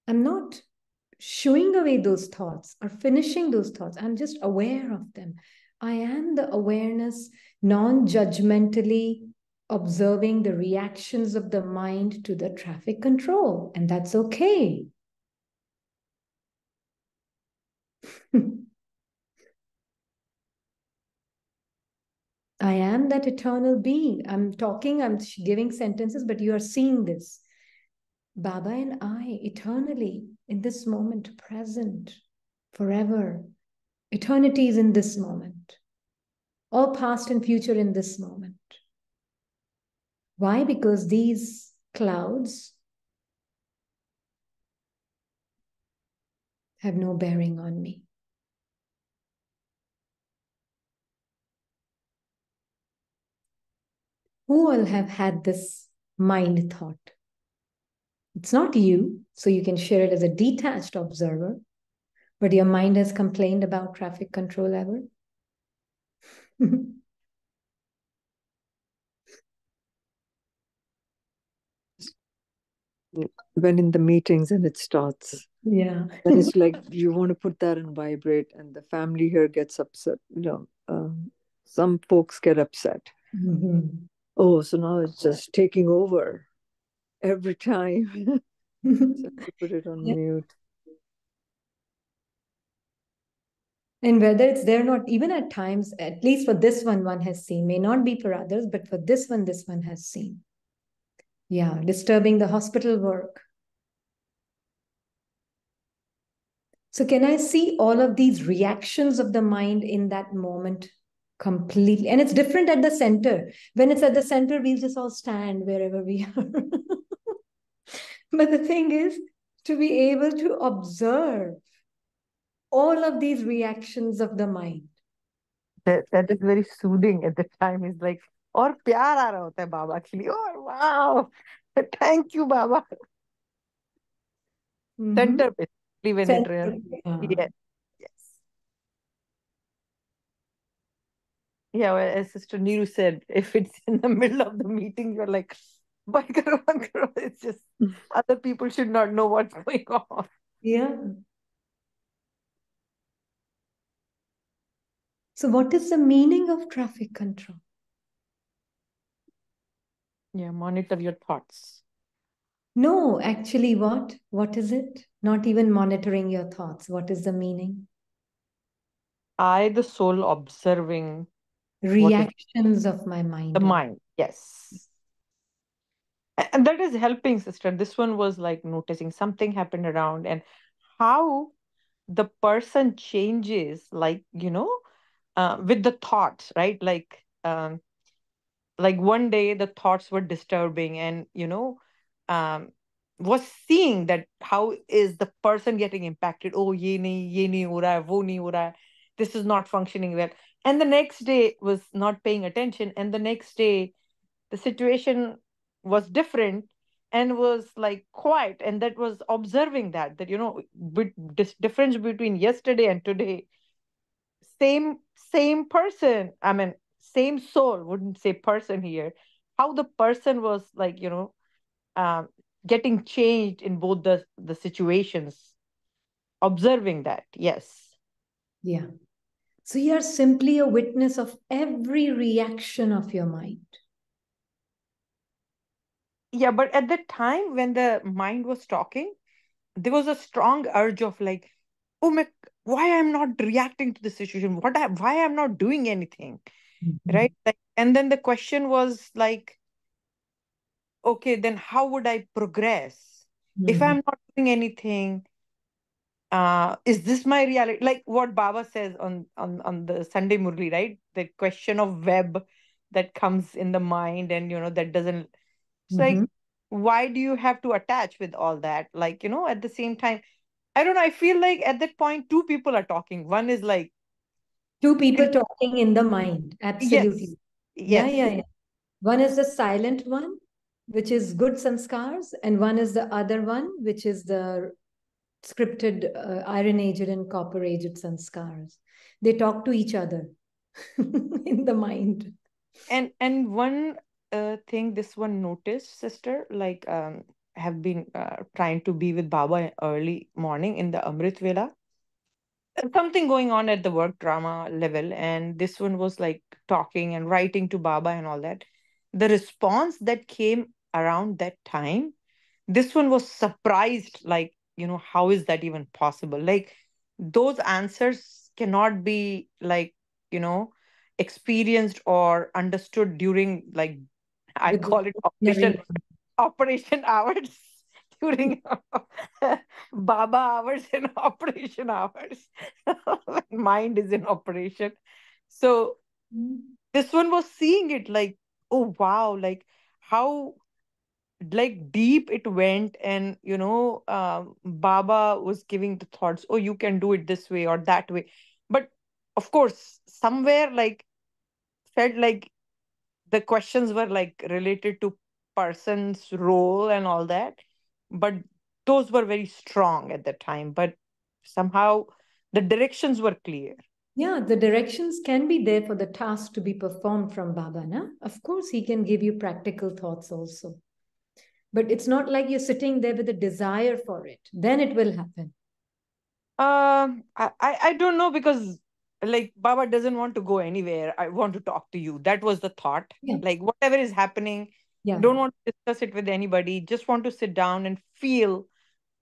I'm not shooing away those thoughts or finishing those thoughts. I'm just aware of them. I am the awareness, non judgmentally observing the reactions of the mind to the traffic control. And that's okay. I am that eternal being. I'm talking, I'm giving sentences, but you are seeing this. Baba and I, eternally, in this moment, present, forever. Eternity is in this moment. All past and future in this moment. Why? Because these clouds have no bearing on me. Who will have had this mind thought? It's not you, so you can share it as a detached observer, but your mind has complained about traffic control ever? When in the meetings and it starts. Yeah. Then it's like you want to put that in vibrate, and the family here gets upset. Some folks get upset. Mhm. Oh, so now it's just taking over every time. So I put it on Yeah. mute. And whether it's there or not, even at times, at least for this one has seen, may not be for others, but for this one has seen. Yeah, disturbing the hospital work. So, can I see all of these reactions of the mind in that moment completely? And it's different at the center. When it's at the center, we'll just all stand wherever we are. But the thing is to be able to observe all of these reactions of the mind. That is very soothing at the time. It's like, और प्यार आ रहा होता है बाबा के लिए. Oh wow, thank you Baba. Mhm. Center basically when it Center. yes, yes. Yeah, well, as Sister Neeru said, if it's in the middle of the meeting, you're like, "Bye karo, bye karo." It's just other people should not know what's going on. Yeah. So, what is the meaning of traffic control? Yeah, monitor your thoughts. No, actually, what? What is it? Not even monitoring your thoughts. What is the meaning? I, the soul, observing what is Reactions of my the mind. mind. Yes. And that is helping, sister. This one was like noticing something happened around and how the person changes, like, with the thoughts, right? Like one day the thoughts were disturbing and, um, was seeing that how is the person getting impacted. Oh, ye nahi ho raha hai, wo nahi ho raha hai. This is not functioning well. And the next day was not paying attention. And the next day the situation was different and was like quiet, and that was observing that this difference between yesterday and today, same person, I mean same soul, wouldn't say person here, how the person was like, um, getting changed in both the situations, observing that. Yes. Yeah. So you are simply a witness of every reaction of your mind. Yeah, but at the time when the mind was talking, there was a strong urge of like, oh my, why I'm not reacting to the situation, why I'm not doing anything. Mhm. right? Like, and then the question was like, okay, then how would I progress if Mhm. I'm not doing anything? Is this my reality? Like what Baba says on the Sunday Murli, right? The question of web that comes in the mind, and that doesn't. It's like, Mhm. why do you have to attach with all that? Like, at the same time, I don't know. I feel like at that point, two people are talking. One is like, Two people and talking in the mind. yes, Absolutely. Yeah, yes, yeah, yeah. One is the silent one, which is good samskars, and one is the other one, which is the scripted iron aged and copper aged sanskars. They talk to each other in the mind. and one thing this one noticed, sister, like have been trying to be with Baba early morning in the Amrit Vela. Something going on at the work drama level, and this one was like talking and writing to Baba and all that. The response that came around that time, this one was surprised, like, how is that even possible? Like, those answers cannot be like, you know experienced or understood during, like, I With the call it ordinary operation hours, during Baba hours and operation hours. When mind is in operation. So one. this one was seeing it like, oh wow, like how, like, deep it went. And Baba was giving the thoughts, oh, you can do it this way or that way. But of course, somewhere, like, felt like the questions were like related to person's role and all that, but those were very strong at the time. But somehow the directions were clear. Yeah, the directions can be there for the task to be performed from Baba. Na? Of course, he can give you practical thoughts also. But it's not like you're sitting there with a desire for it. Then it will happen. I don't know, because like Baba doesn't want to go anywhere. I want to talk to you. That was the thought. Yeah. Like whatever is happening, Yeah. don't want to discuss it with anybody. Just want to sit down and feel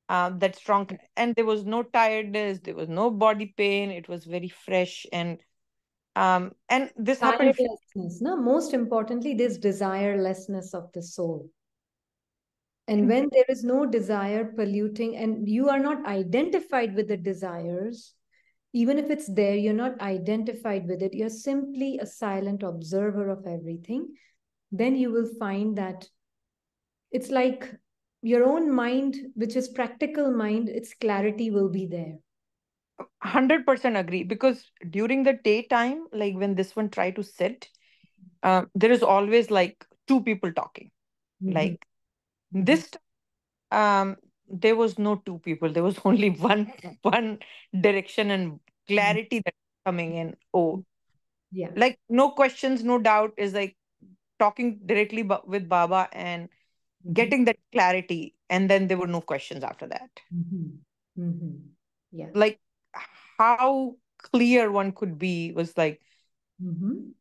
that strong. And there was no tiredness. There was no body pain. It was very fresh. And this happened. Tirelessness. No? Most importantly, this desirelessness of the soul. And when there is no desire polluting, and you are not identified with the desires, even if it's there, you're not identified with it, you're simply a silent observer of everything, then you will find that it's like your own mind, which is practical mind, its clarity will be there. 100% agree, because during the daytime, like when this one try to sit, there is always like two people talking. Mhm, Like mhm, this, there was no two people. There was only one direction and mhm. clarity that coming in. Oh, Yeah. like no questions, no doubt, is like talking directly with Baba and Mhm, getting that clarity, and then there were no questions after that. mhm, mhm. Yeah. Like how clear one could be was like, Mhm.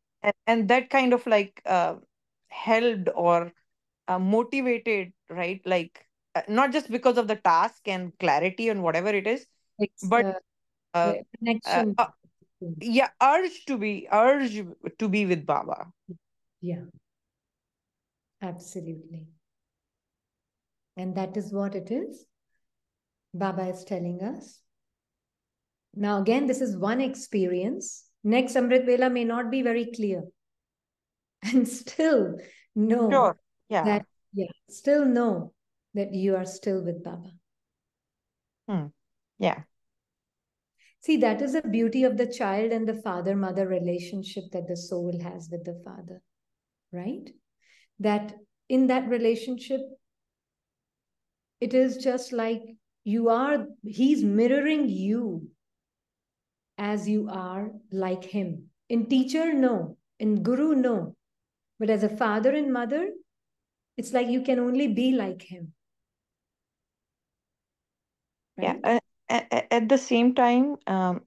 and that kind of like held or motivated, right? Like not just because of the task and clarity and whatever it is, It's but uh, the uh, connection. uh, yeah, urge to be with Baba. Yeah, absolutely. And that is what it is. Baba is telling us. Now, again, this is one experience. Next Amrit Vela may not be very clear. And still know Sure. Yeah. that, yeah, still know that you are still with Baba. Hmm. Yeah. See, that is the beauty of the child and the father mother relationship that the soul has with the father, right? That in that relationship, it is just like he's mirroring you as you are like him. In teacher, no. In guru, no. But as a father and mother, it's like you can only be like him, Yeah. right? At the same time,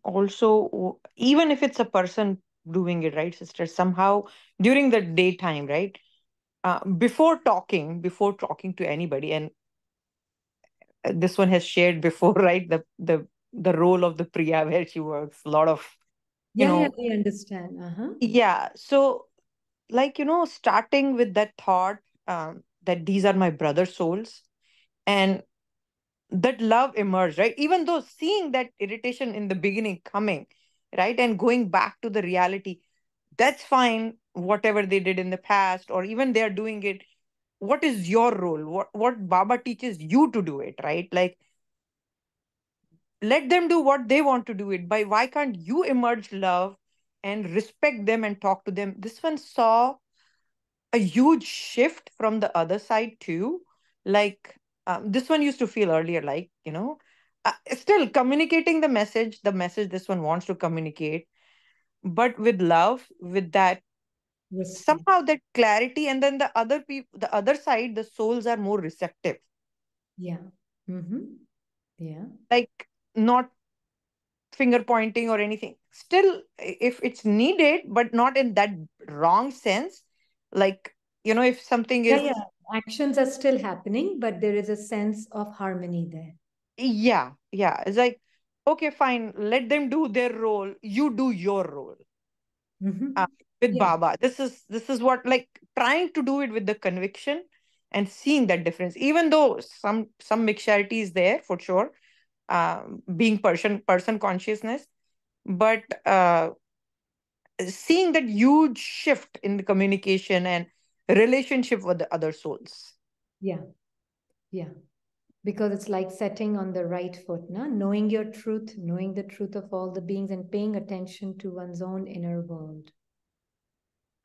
also, even if it's a person doing it, right, sister, somehow during the daytime, right, before talking to anybody, and this one has shared before, right, the role of the Priya where she works, a lot of you Yeah, know, we understand. Uh-huh. yeah. So, like, starting with that thought, that these are my brother souls, and that love emerged, right? Even though seeing that irritation in the beginning coming, right, and going back to the reality, that's fine, whatever they did in the past, or even they are doing it. What is your role? What Baba teaches you to do it, right? Like, let them do what they want to do it by. Why can't you emerge love and respect them and talk to them? This one saw a huge shift from the other side too. Like, this one used to feel earlier like, still communicating the message this one wants to communicate, but with love, with that, Respect. somehow that clarity. And then the other side, the souls are more receptive, Yeah. Mm-hmm. Yeah. like, not finger pointing or anything, still if it's needed, but not in that wrong sense. Like, if something Yeah, is, yeah. Actions are still happening, but there is a sense of harmony there. yeah, yeah, it's like, okay, fine, let them do their role, you do your role. Mm-hmm. uh, with Yeah. Baba, this is what, like, trying to do it with the conviction and seeing that difference, even though some mixturity is there for sure, being person consciousness, but seeing that huge shift in the communication and relationship with the other souls. Yeah. Yeah. Because it's like setting on the right foot, no? Knowing your truth, knowing the truth of all the beings, and paying attention to one's own inner world.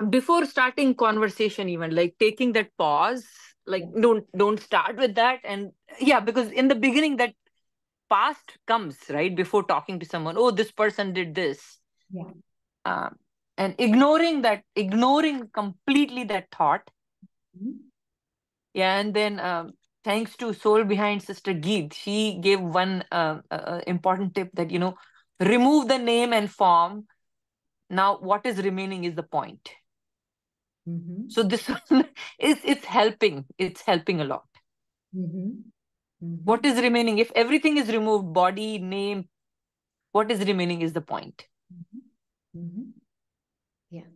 Before starting conversation, even like taking that pause, like, Yeah. don't start with that. And yeah, because in the beginning, that past comes right before talking to someone. Oh, this person did this. Yeah. um, and ignoring completely that thought. Mhm. Yeah, and then, thanks to soul behind Sister Geet, she gave one important tip that, remove the name and form. Now what is remaining is the point. Mm-hmm. So this one is, it's helping a lot. Mm-hmm. Mm-hmm. What is remaining? If everything is removed, body, name, what is remaining is the point. Mm-hmm. Mm-hmm. Yeah.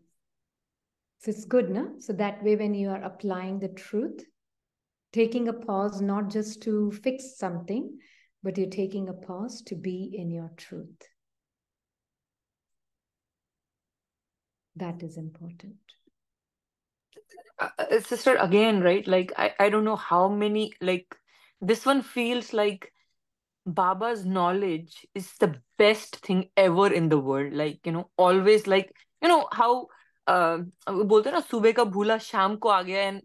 So it's good, no? So that way, when you are applying the truth, taking a pause, not just to fix something, but you're taking a pause to be in your truth. That is important. Sister, again, right? Like, I don't know how many, like, this one feels like Baba's knowledge is the best thing ever in the world. Like, always, like, how बोलते हैं ना, सुबह का भूला शाम को आ गया. And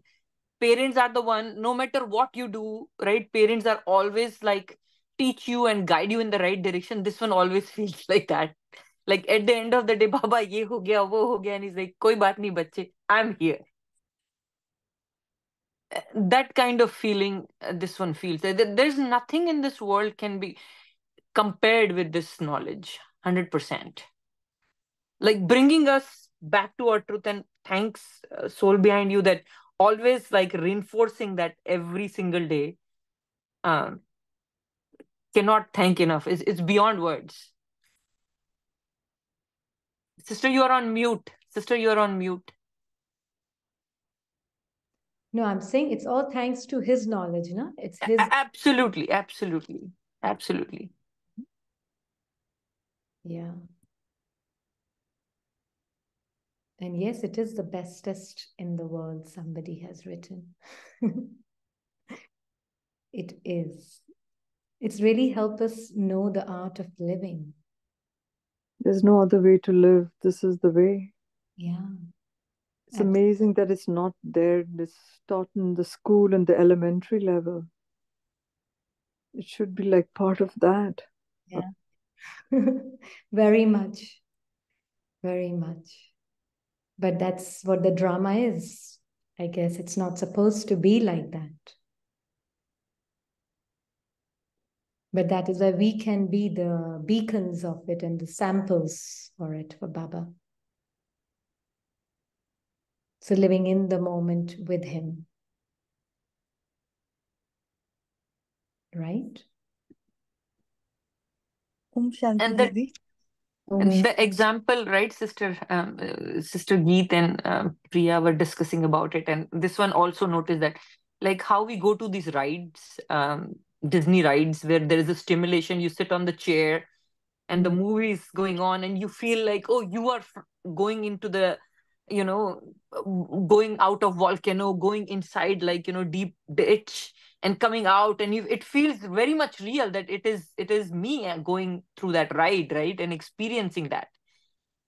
parents are the one, no matter what you do, right? Parents are always like teach you and guide you in the right direction. This one always feels like that. Like, at the end of the day, Baba ye ho gaya, wo ho gaya, and he's like, koi baat nahi bacche, I'm here. That kind of feeling, this one feels. There's nothing in this world can be compared with this knowledge. 100%. Like, bringing us back to our truth. And thanks, soul behind you, that always like reinforcing that every single day. um Cannot thank enough. It's beyond words. Sister, you are on mute. Sister, you are on mute. No, I'm saying it's all thanks to his knowledge, no? It's his. Absolutely, absolutely, absolutely. Yeah. And yes, it is the bestest in the world, somebody has written. It is. It's really helped us know the art of living. There's no other way to live. This is the way. Yeah. It's amazing that it's not there. It's taught in the school and the elementary level. It should be like part of that. Yeah. Very much. Very much. But that's what the drama is. I guess it's not supposed to be like that. But that is why we can be the beacons of it and the samples for it for Baba. So living in the moment with him. Right? Om Shanti And that, Didi. Om And the example, right, Sister Geet and Priya were discussing about it, and this one also noticed that, like how we go to these rides, Disney rides, where there is a stimulation, you sit on the chair, and the Mm. movie is going on, and you feel like, oh, you are going into the, you know, going out of volcano, going inside, like, deep ditch, and coming out, and it feels very much real, that it is me going through that ride, right, and experiencing that,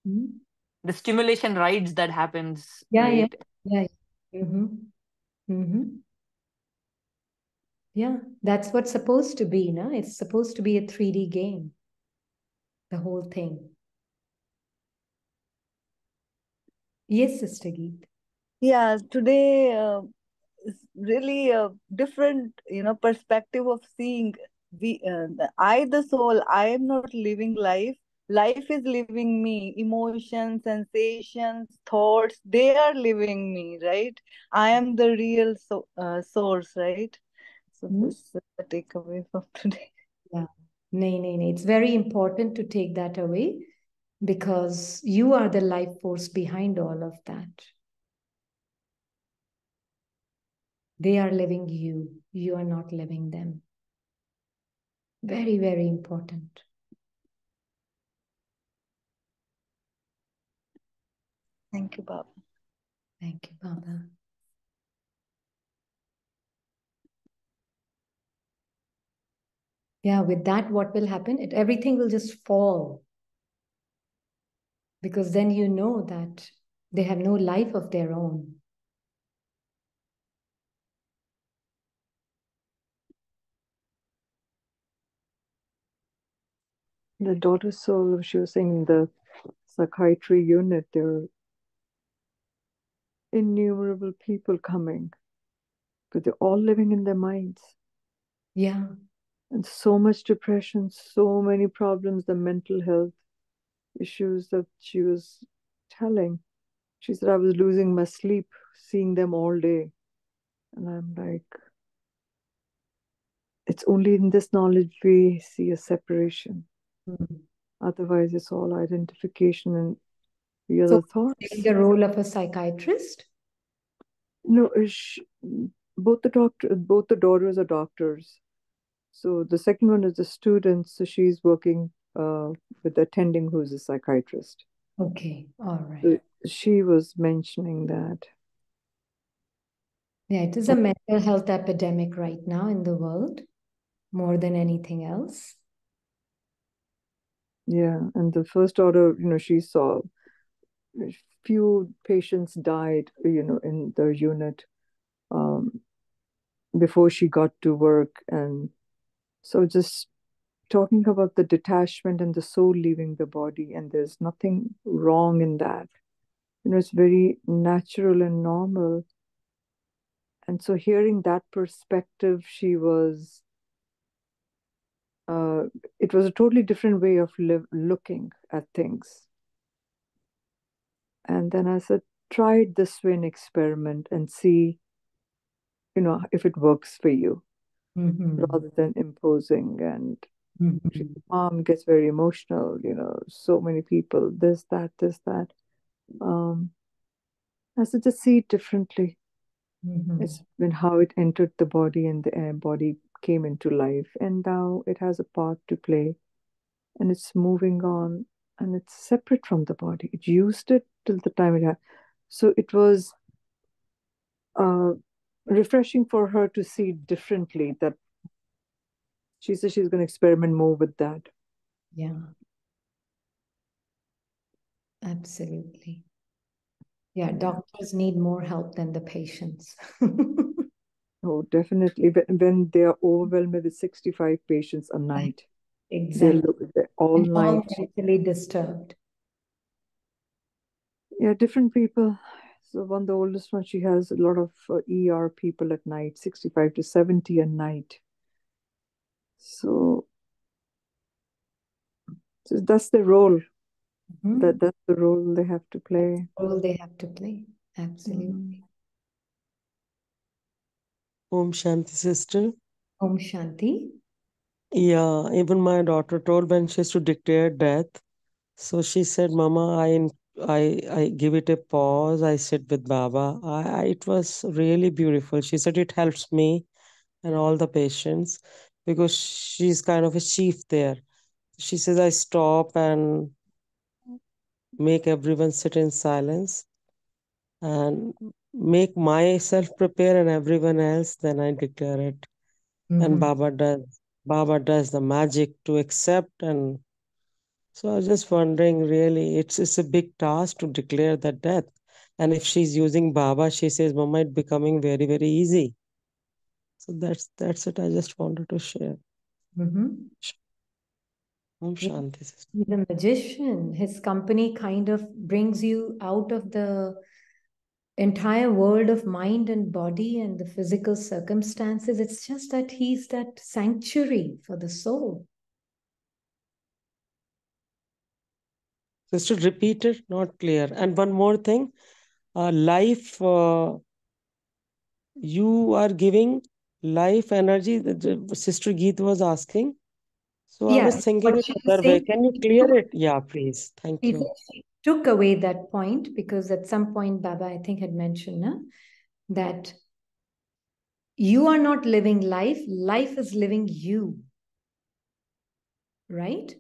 Mm. the stimulation rides that happens, Yeah, yeah, right? yeah. Mm-hmm. Mm-hmm. Yeah, that's what's supposed to be, no? It's supposed to be a 3D game, the whole thing. Yes, Sister Geet. Yeah, today is really a different, perspective of seeing the soul. I am not living life. Life is living me. Emotions, sensations, thoughts, they are living me, right? I am the real source, right? So Mm. this is the takeaway from today. Yeah. Nay, nay, nay. It's very important to take that away because you are the life force behind all of that. They are living you. You are not living them. Very, very important. Thank you, Baba. Thank you, Baba. Yeah, with that, what will happen? Everything will just fall. Because then you know that they have no life of their own. The daughter soul, she was saying in the psychiatry unit, there are innumerable people coming, but they're all living in their minds. Yeah. And so much depression, so many problems, the mental health issues that she was telling. She said, I was losing my sleep seeing them all day. And I'm like, it's only in this knowledge we see a separation. Mm. Otherwise, it's all identification and the So other thoughts. the role of a psychiatrist? No, both the daughters are doctors. So the second one is a student. So she's working with the attending who's a psychiatrist. Okay, all right. So she was mentioning that. Yeah, it is a mental health epidemic right now in the world, more than anything else. Yeah, and the first daughter, she saw a few patients died, in the unit um, before she got to work. And so just talking about the detachment and the soul leaving the body, and there's nothing wrong in that. It's very natural and normal. And so hearing that perspective, uh, it was a totally different way of looking at things. And then I said, try it this way, an experiment, and see, if it works for you, rather than imposing. And mom gets very emotional, so many people, this, that, this, that. I said, just see it differently. It's been how it entered the body, and the body came into life, and now it has a part to play, and it's moving on, and it's separate from the body. It used it till the time it had. So it was uh, refreshing for her to see it differently. That she said she's going to experiment more with that. Yeah, absolutely. Yeah, doctors need more help than the patients. Oh, definitely. When they are overwhelmed with 65 patients a night, Exactly. they're all And all night. mentally disturbed. Yeah, different people. So the oldest one, she has a lot of ER people at night, 65 to 70 a night. So, that's the role. That's the role they have to play. Role they have to play. Absolutely. Om Shanti, sister. Om Shanti. Yeah, even my daughter told when she has to declare death, So she said, Mama, I give it a pause. I sit with Baba. It was really beautiful. She said it helps me and all the patients because she's kind of a chief there. She says I stop and make everyone sit in silence and make myself prepare and everyone else, then I declare it. And Baba does the magic to accept. And so I was just wondering, really, it's a big task to declare the death. And if she's using Baba, she says, Mama, it's becoming very, very easy. So that's it. I just wanted to share. Om Shanti. He's a magician. His company kind of brings you out of the entire world of mind and body and the physical circumstances. It's just that he's that sanctuary for the soul. Just to repeat it, not clear. And one more thing, life, you are giving life energy. Sister Geet was asking. So I was thinking what it she was other way. saying, Can you clear it? Yeah, please. Thank she you. took away that point because at some point Baba, I think, had mentioned that you are not living life, life is living you. Right?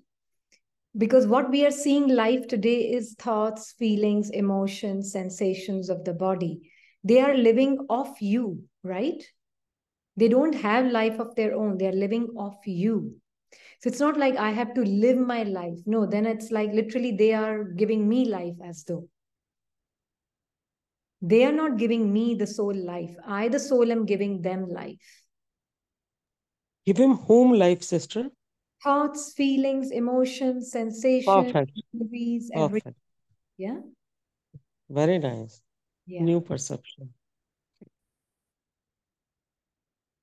Because what we are seeing life today is thoughts, feelings, emotions, sensations of the body. They are living off you, right? They don't have life of their own. They are living off you. So it's not like I have to live my life. No, then it's like literally they are giving me life as though. They are not giving me the soul life. I, the soul, am giving them life. Give him whom life, sister? Thoughts, feelings, emotions, sensations, Perfect. movies, everything. Perfect. Yeah. Very nice. Yeah. New perception.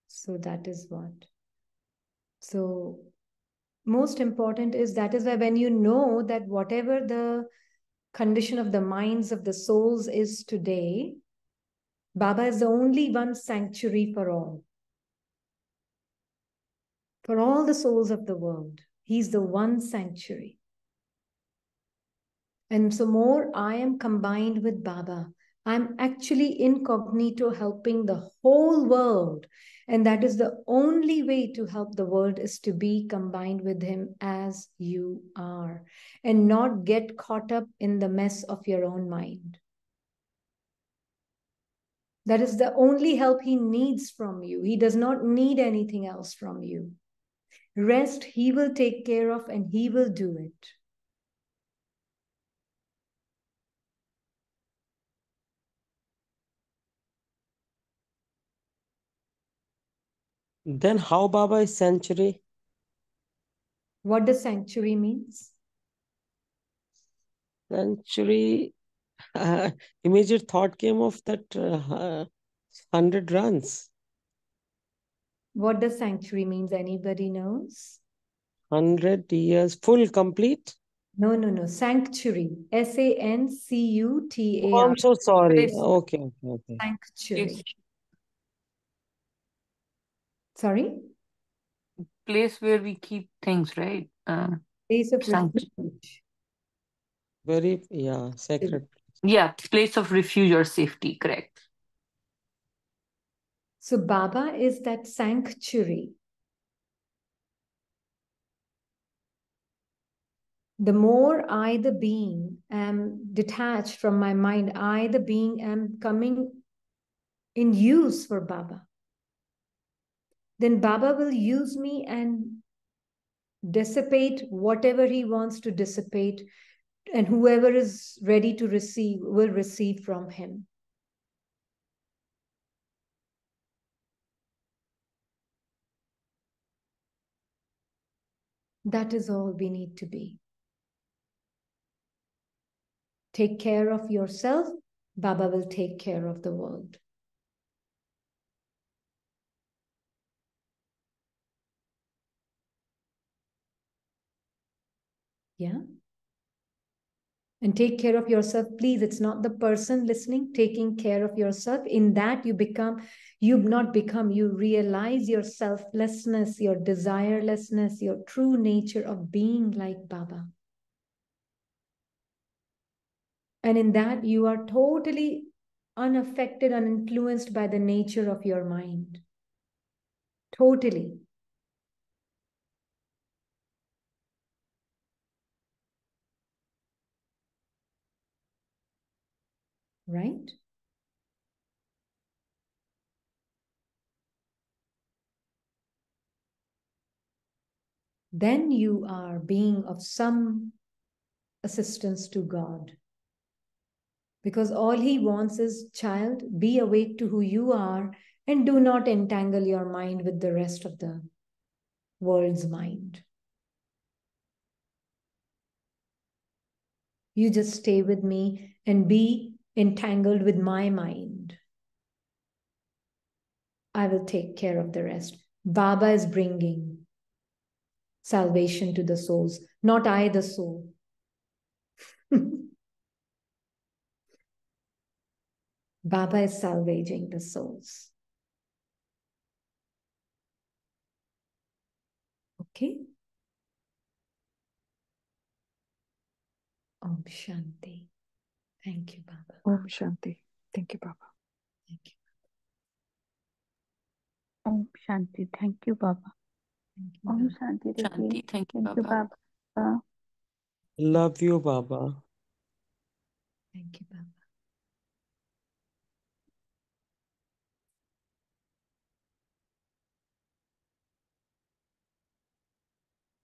So that is what. So most important is that is why when you know that whatever the condition of the minds of the souls is today, Baba is the only one sanctuary for all the souls of the world. He's the one sanctuary. And so more I am combined with Baba, I'm actually incognito helping the whole world. And that is the only way to help the world is to be combined with him as you are and not get caught up in the mess of your own mind. That is the only help he needs from you. He does not need anything else from you. Rest, he will take care of and he will do it. Then how Baba is sanctuary? What does sanctuary means? Sanctuary, immediate thought came of that 100 runs. What does sanctuary means? Anybody knows? 100 years, full, complete? No. Sanctuary. SANCUTAR. Oh, I'm so sorry. Place, Okay. Sanctuary. Sorry? place where we keep things, right? Place of Sanctuary. refuge. Very, sacred. Yeah, place of refuge or safety, correct. So Baba is that sanctuary. The more I, the being, am detached from my mind, I, the being, am coming in use for Baba. Then Baba will use me and dissipate whatever he wants to dissipate, and whoever is ready to receive will receive from him. That is all we need to be. Take care of yourself, Baba will take care of the world. Yeah? And take care of yourself, please. It's not the person listening, taking care of yourself. In that you realize your selflessness, your desirelessness, your true nature of being like Baba. And in that, you are totally unaffected, uninfluenced by the nature of your mind. Totally. Right? Then you are being of some assistance to God. Because all He wants is, child, be awake to who you are and do not entangle your mind with the rest of the world's mind. You just stay with me and be entangled with my mind. I will take care of the rest. Baba is bringing salvation to the souls, not I, the soul. Baba is salvaging the souls. Okay? Om Shanti. Thank you, Baba. Om Shanti. Thank you, Baba. Thank you. Om Shanti. Thank you, Baba. Thank you, Om Baba. Shanti, Ricky. Shanti. Thank you, Thank you, Baba. Baba. Love you, Baba. Thank you, Baba.